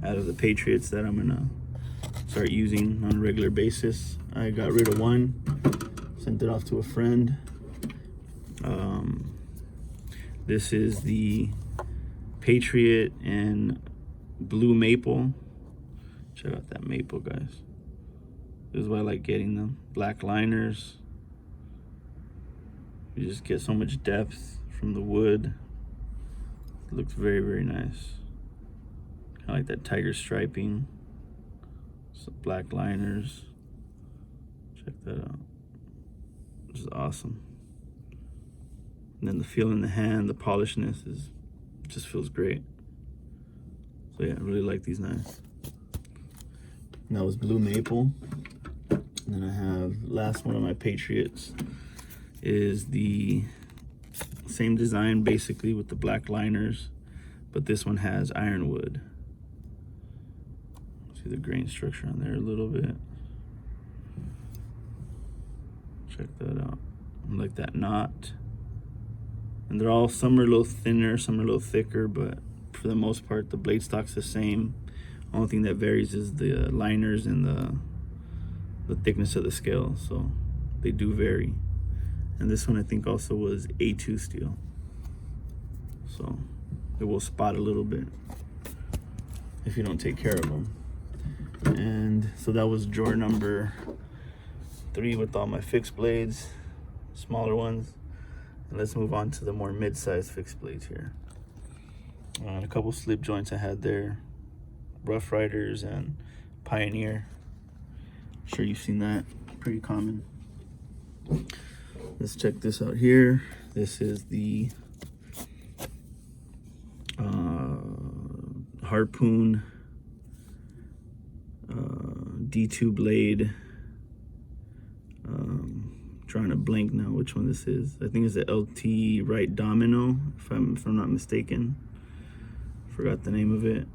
out of the Patriots that I'm gonna start using on a regular basis. I got rid of one, sent it off to a friend. This is the Patriot and Blue Maple. Check out that maple, guys. This is why I like getting them. Black liners. You just get so much depth from the wood. It looks very, very nice. Kind of like that tiger striping. Some black liners. Check that out. This is awesome. And then the feel in the hand, the polishness just feels great. So yeah, I really like these knives. And that was Blue Maple. And then I have last one of my Patriots is the same design basically with the black liners, but this one has ironwood. See the grain structure on there a little bit. Check that out. I like that knot. And they're all, some are a little thinner, some are a little thicker, but for the most part the blade stock's the same. Only thing that varies is the liners and the thickness of the scale, so they do vary. And this one I think also was A2 steel, so it will spot a little bit if you don't take care of them. And so that was drawer number 3 with all my fixed blades, smaller ones. And let's move on to the more mid-sized fixed blades here. And a couple slip joints I had there, Rough Riders and Pioneer. I'm sure you've seen that, pretty common. Let's check this out here. This is the Harpoon D2 blade. Trying to blank now which one this is. I think it's the LT Wright Domino, if I'm not mistaken. Forgot the name of it.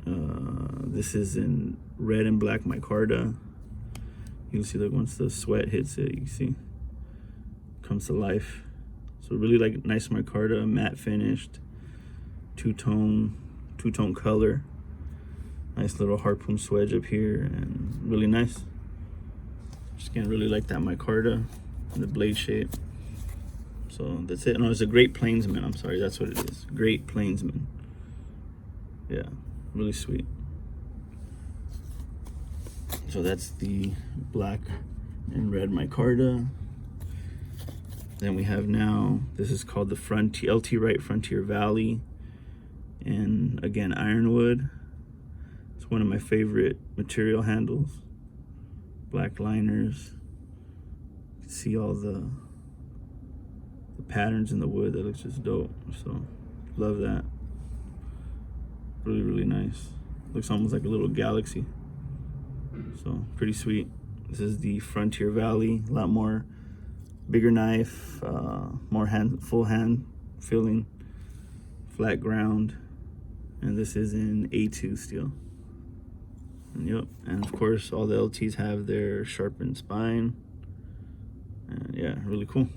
This is in red and black micarta. You can see that once the sweat hits it, you can see comes to life. So really like nice micarta, matte finished, two-tone color. Nice little Harpoon swedge up here, and really nice. Just can't really like that micarta and the blade shape. So that's it. No, it's a Great Plainsman. I'm sorry, that's what it is. Great Plainsman. Yeah, really sweet. So that's the black and red micarta. Then we have now, this is called the LT Wright Frontier Valley. And again, ironwood. It's one of my favorite material handles. Black liners. You can see all the patterns in the wood. That looks just dope. So love that. Really, really nice. Looks almost like a little galaxy. So pretty sweet. This is the Frontier Valley. A lot more bigger knife, more full hand feeling, flat ground. And this is in A2 steel. And yep, and of course all the LTs have their sharpened spine. And yeah, really cool.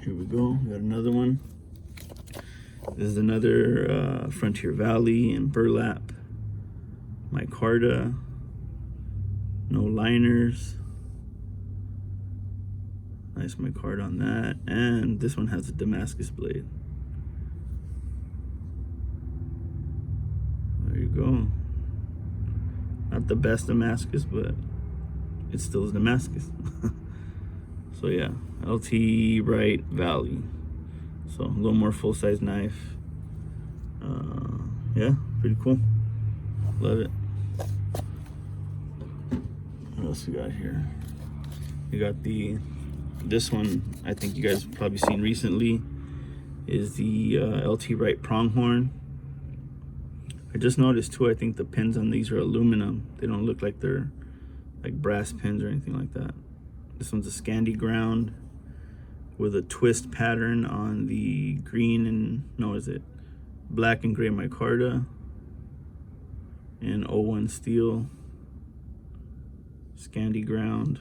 Here we go, we got another one. This is another Frontier Valley in burlap, micarta, no liners. Nice micarta on that. And this one has a Damascus blade. There you go. Not the best Damascus, but it still is Damascus. So yeah, LT Wright Valley. So a little more full-size knife. Yeah, pretty cool. Love it. What else we got here? We got this one I think you guys have probably seen recently is the LT Wright Pronghorn. I just noticed too, I think the pins on these are aluminum. They don't look like they're like brass pins or anything like that. This one's a Scandi ground with a twist pattern on the green and, no, is it black and gray micarta and 01 steel. Scandi ground.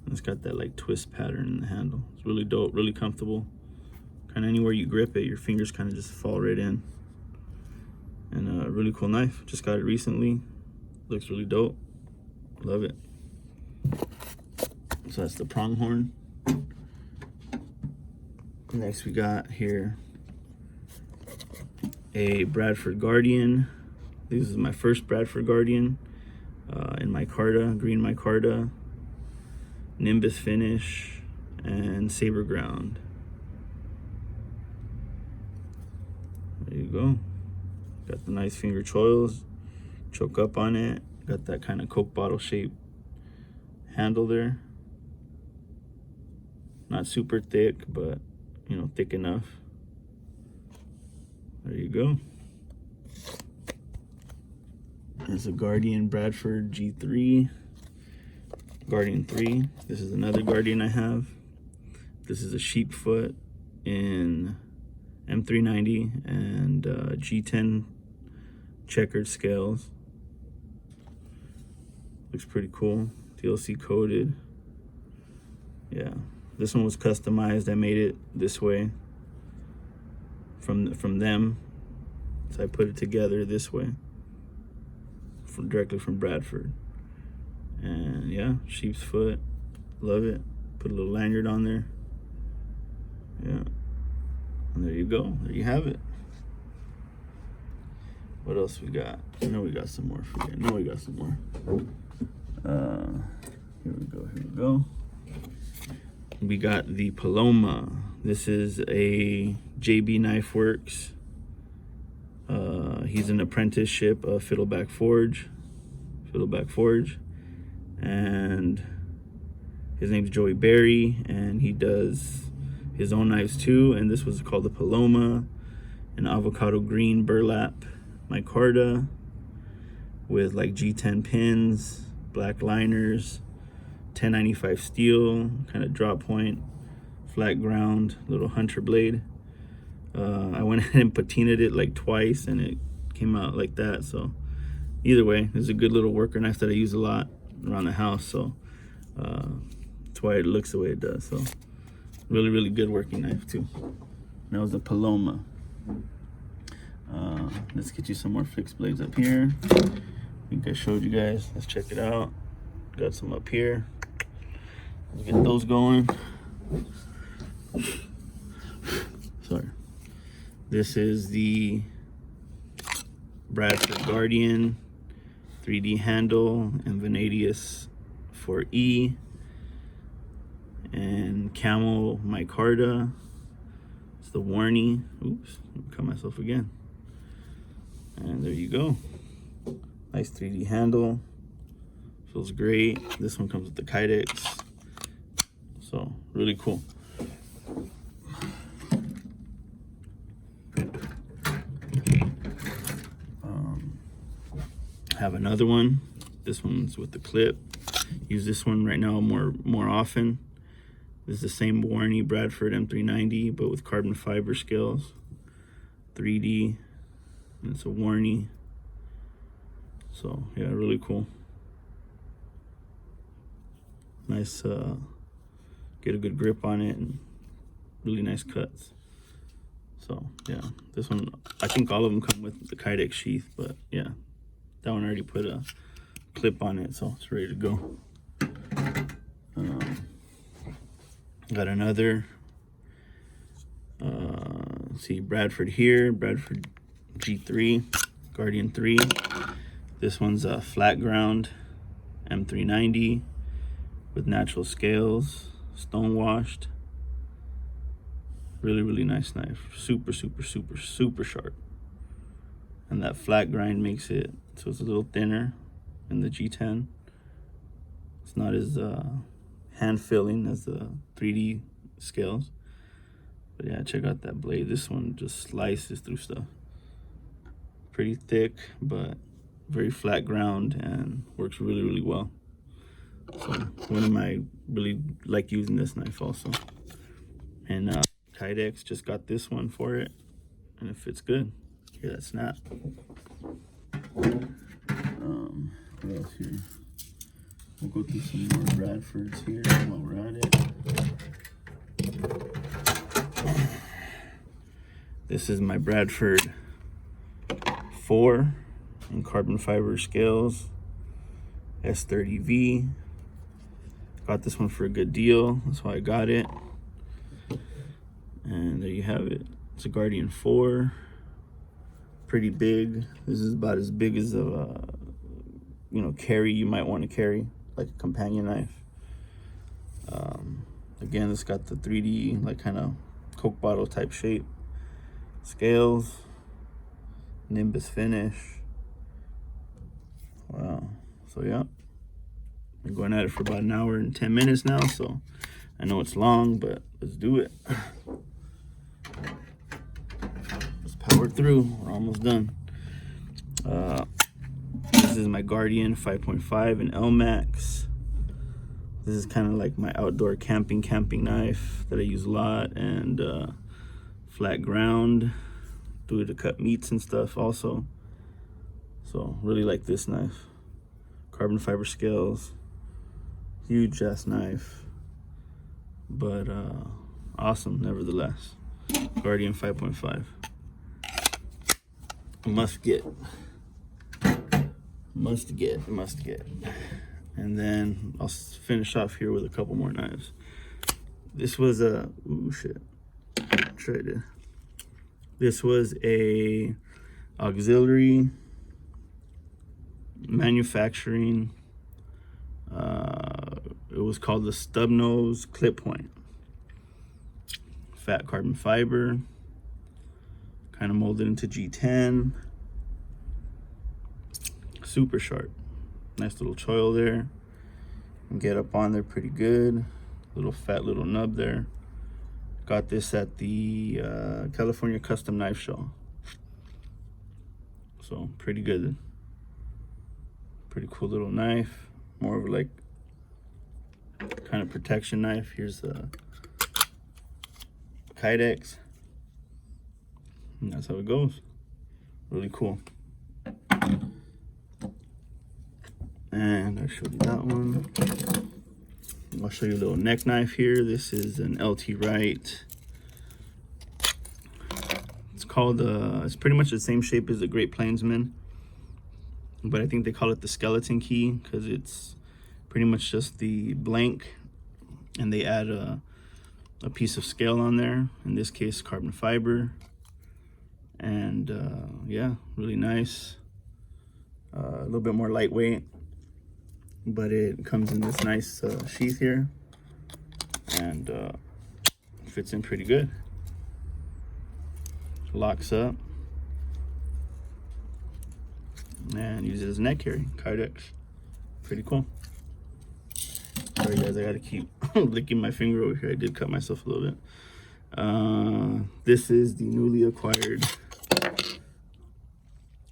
And it's got that like twist pattern in the handle. It's really dope, really comfortable. Kind of anywhere you grip it, your fingers kind of just fall right in. And a really cool knife. Just got it recently. Looks really dope. Love it. So that's the Pronghorn. Next we got here a Bradford Guardian. This is my first Bradford Guardian in micarta, green micarta, Nimbus finish, and Saber ground. There you go. Got the nice finger choils, choke up on it. Got that kind of Coke bottle shaped handle there. Not super thick, but you know, thick enough. There you go. There's a Guardian Bradford G3, Guardian 3. This is another Guardian I have. This is a sheepfoot in M390 and G10 checkered scales. Looks pretty cool. DLC coated. Yeah, this one was customized. I made it this way from them, so I put it together this way, directly from Bradford. And yeah, sheep's foot, love it. Put a little lanyard on there. Yeah, and there you go. There you have it. What else we got? I know we got some more for you. I know we got some more. Here we go. Here we go. We got the Paloma. This is a JB Knife Works. He's an apprenticeship of Fiddleback Forge, and his name's Joey Berry, and he does his own knives too. And this was called the Paloma, an avocado green burlap micarta with like G10 pins, black liners, 1095 steel, kind of drop point, flat ground, little hunter blade. I went ahead and patinaed it like twice and it came out like that. So either way, it's a good little worker knife that I use a lot around the house. So that's why it looks the way it does. So really, really good working knife too. That was the Paloma. Let's get you some more fixed blades up here. I think I showed you guys. Let's check it out. Got some up here. Let's get those going. Sorry. This is the Bradford Guardian 3D handle and Venadius 4E and camel micarta. It's the Warney. Oops, cut myself again. And there you go. Nice 3D handle. Feels great. This one comes with the Kydex. So really cool. Have another one. This one's with the clip. Use this one right now more often. This is the same Warney Bradford M390, but with carbon fiber scales, 3D, and it's a Warney. So yeah, really cool. Nice, get a good grip on it, and really nice cuts. So yeah, this one, I think all of them come with the Kydex sheath, but yeah, that one already put a clip on it, so it's ready to go. Got another, see Bradford here, Bradford G3, Guardian 3. This one's a flat ground M390 with natural scales, stone washed. Really, really nice knife. Super, super, super, super sharp. And that flat grind makes it so it's a little thinner in the G10. It's not as hand filling as the 3D scales. But yeah, check out that blade. This one just slices through stuff. Pretty thick, but very flat ground and works really, really well. So one of my really like using this knife also. And Kydex just got this one for it, and it fits good. Hear that snap? What else here? We'll go through some more Bradfords here while we're at it. This is my Bradford 4 in carbon fiber scales, S30V. Got this one for a good deal. That's why I got it. And there you have it. It's a Guardian 4. Pretty big. This is about as big as a carry you might want to carry, like a companion knife. Again, it's got the 3D, like kind of Coke bottle type shape. Scales. Nimbus finish. Wow. So yeah, been going at it for about an hour and 10 minutes now, so I know it's long, but let's do it. Let's power through. We're almost done. This is my Guardian 5.5 in L-Max. This is kind of like my outdoor camping knife that I use a lot, and flat ground. Do it to cut meats and stuff also. So really like this knife. Carbon fiber scales. Huge ass knife. But awesome nevertheless. Guardian 5.5. Must get. And then I'll finish off here with a couple more knives. This was a This was a auxiliary manufacturing. It was called the stub nose clip point. Fat carbon fiber, kind of molded into G10. Super sharp. Nice little choil there. And get up on there pretty good. Little fat little nub there. Got this at the California Custom Knife Show. So pretty good. Pretty cool little knife. More of like kind of protection knife. Here's the Kydex. And that's how it goes. Really cool. And I showed you that one. I'll show you a little neck knife here. This is an LT Wright. It's called, it's pretty much the same shape as the Great Plainsman, but I think they call it the skeleton key because it's pretty much just the blank, and they add a piece of scale on there. In this case, carbon fiber. And yeah, really nice. A little bit more lightweight, but it comes in this nice sheath here, and fits in pretty good. Locks up, and use it as a neck carry. Kydex, pretty cool. Sorry guys, I gotta keep licking my finger over here. I did cut myself a little bit. This is the newly acquired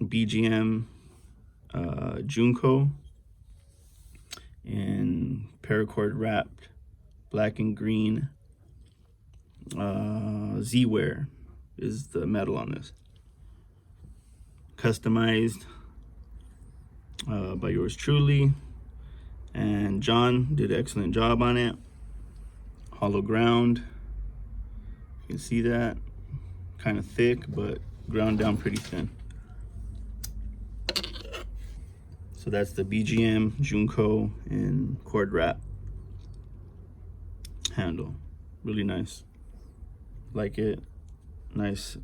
BGM Junko in paracord wrapped black and green. Z-Wear is the metal on this. Customized by yours truly, and John did an excellent job on it. Hollow ground, you can see that, kind of thick but ground down pretty thin. So that's the BGM Junko in cord wrap handle. Really nice. Like it. Nice,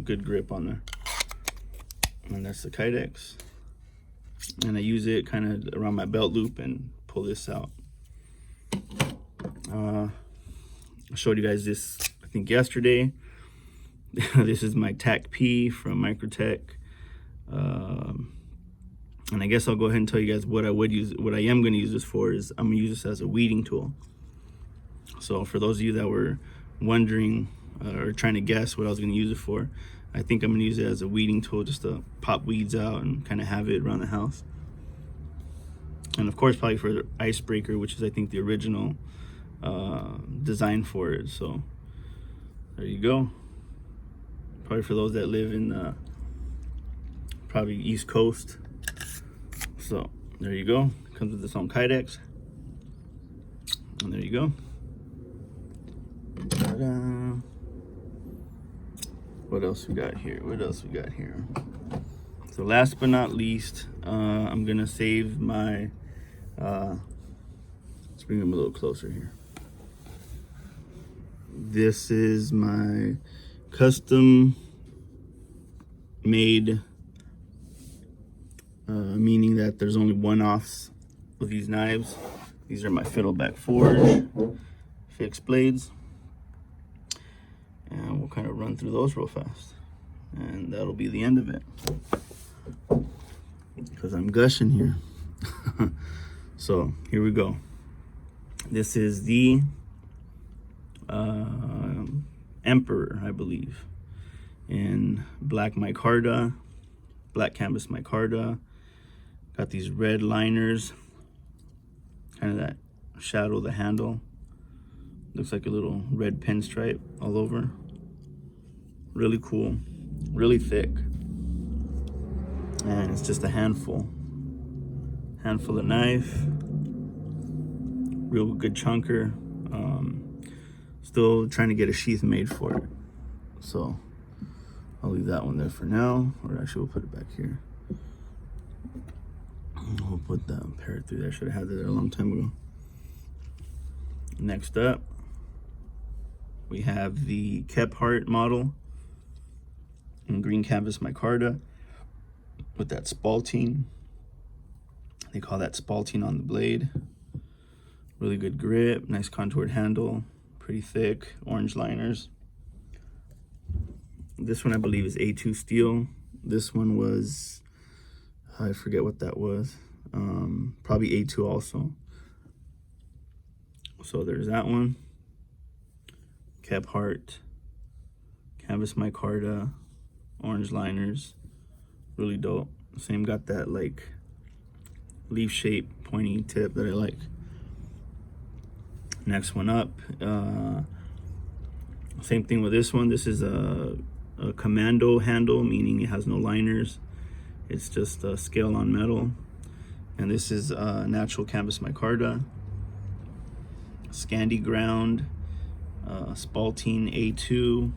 good grip on there. And that's the Kydex. And I use it kind of around my belt loop and pull this out. I showed you guys this, I think, yesterday. This is my TAC P from Microtech. And I guess I'll go ahead and tell you guys what I am going to use this for. Is I'm going to use this as a weeding tool. So for those of you that were wondering or trying to guess what I was going to use it for, I think I'm going to use it as a weeding tool, just to pop weeds out and kind of have it around the house. And of course, probably for the icebreaker, which is I think the original design for it. So there you go. Probably for those that live in probably East Coast. So there you go. Comes with its own Kydex. And there you go. Ta-da. What else we got here? So last but not least, I'm gonna save my, let's bring them a little closer here. This is my custom made, meaning that there's only one-offs with these knives. These are my Fiddleback Forge fixed blades, and we'll kind of run through those real fast, and that'll be the end of it, because I'm gushing here. So here we go. This is the Emperor, I believe, in black micarta, black canvas micarta. Got these red liners, kind of that shadow of the handle. Looks like a little red pinstripe all over. Really cool, really thick. And it's just a handful of knife. Real good chunker. Still trying to get a sheath made for it. So I'll leave that one there for now, or actually we'll put it back here. We'll put that parrot through there. Should have had it there a long time ago. Next up, we have the Kephart model in green canvas micarta with that spalting. They call that spalting on the blade. Really good grip, nice contoured handle, pretty thick, orange liners. This one I believe is A2 steel. This one was, I forget what that was. Probably A2 also. So there's that one. Kephart, canvas micarta, orange liners, really dope. Same, got that like leaf shape pointy tip that I like. Next one up, same thing with this one. This is a commando handle, meaning it has no liners. It's just a scale on metal. And this is natural canvas micarta, Scandi ground, spalting A2.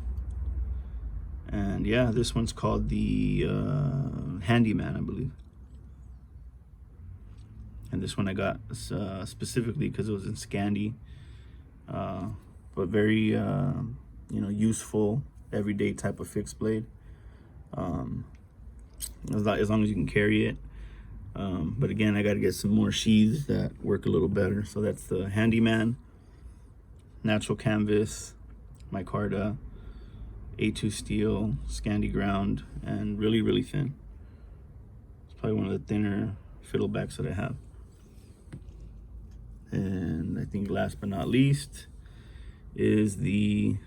And yeah, this one's called the Handyman, I believe. And this one I got specifically because it was in Scandi, but very useful, everyday type of fixed blade. As long as you can carry it. But again, I got to get some more sheaths that work a little better. So that's the Handyman, natural canvas, micarta, A2 steel, Scandi ground, and really, really thin. It's probably one of the thinner fiddlebacks that I have. And I think last but not least is the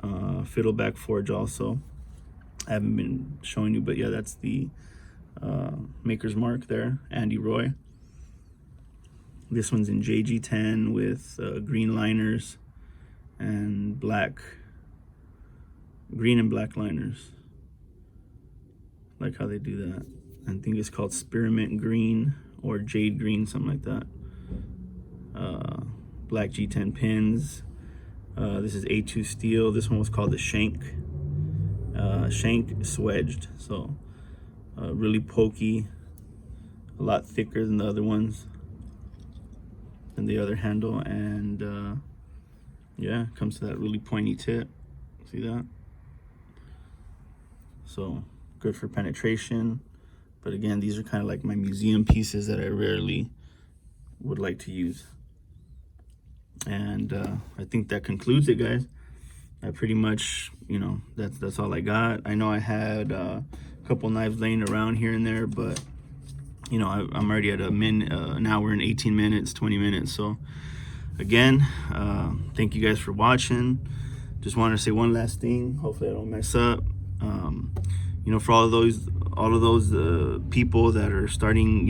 Fiddleback Forge also. I haven't been showing you, but yeah, that's the Maker's Mark there, Andy Roy. This one's in JG10 with green liners and green and black liners. Like how they do that. I think it's called Spearmint Green or Jade Green, something like that. Black G10 pins. This is A2 steel. This one was called the Shank. Shank swedged, so really pokey, a lot thicker than the other ones, than the other handle, and yeah, comes to that really pointy tip. See that? So good for penetration. But again, these are kind of like my museum pieces that I rarely would like to use. And I think that concludes it, guys. I pretty much, that's all I got. I know I had a couple knives laying around here and there, but I'm already at an hour and 18 minutes, 20 minutes. So again, thank you guys for watching. Just wanted to say one last thing. Hopefully I don't mess up. For all of those people that are starting,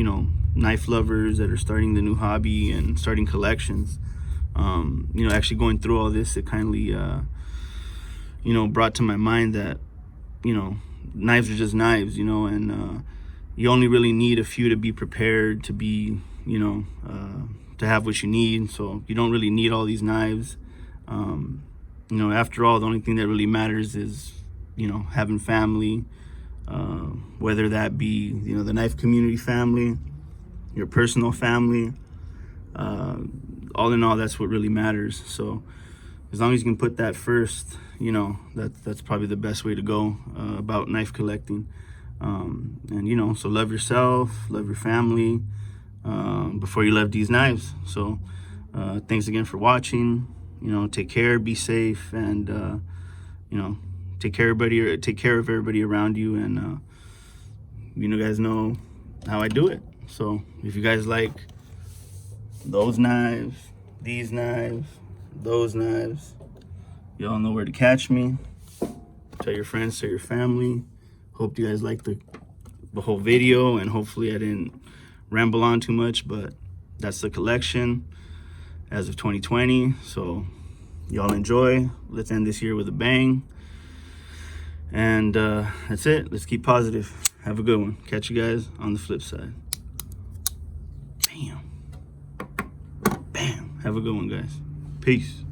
knife lovers that are starting the new hobby and starting collections, actually going through all this, it kindly, brought to my mind that, knives are just knives, and you only really need a few to be prepared, to be, to have what you need. So you don't really need all these knives. After all, the only thing that really matters is, having family, whether that be, the knife community family, your personal family. All in all, that's what really matters. So as long as you can put that first, you know, that's probably the best way to go about knife collecting. And you know, so love yourself, love your family before you love these knives. So thanks again for watching. You know, take care, be safe, and you know, take care of everybody around you. And you know, guys know how I do it. So if you guys like those knives, these knives, those knives, y'all know where to catch me. Tell your friends, tell your family. Hope you guys liked the whole video, and hopefully I didn't ramble on too much, but that's the collection as of 2020. So y'all enjoy. Let's end this year with a bang. And that's it. Let's keep positive. Have a good one. Catch you guys on the flip side. Bam. Bam. Have a good one, guys. Peace.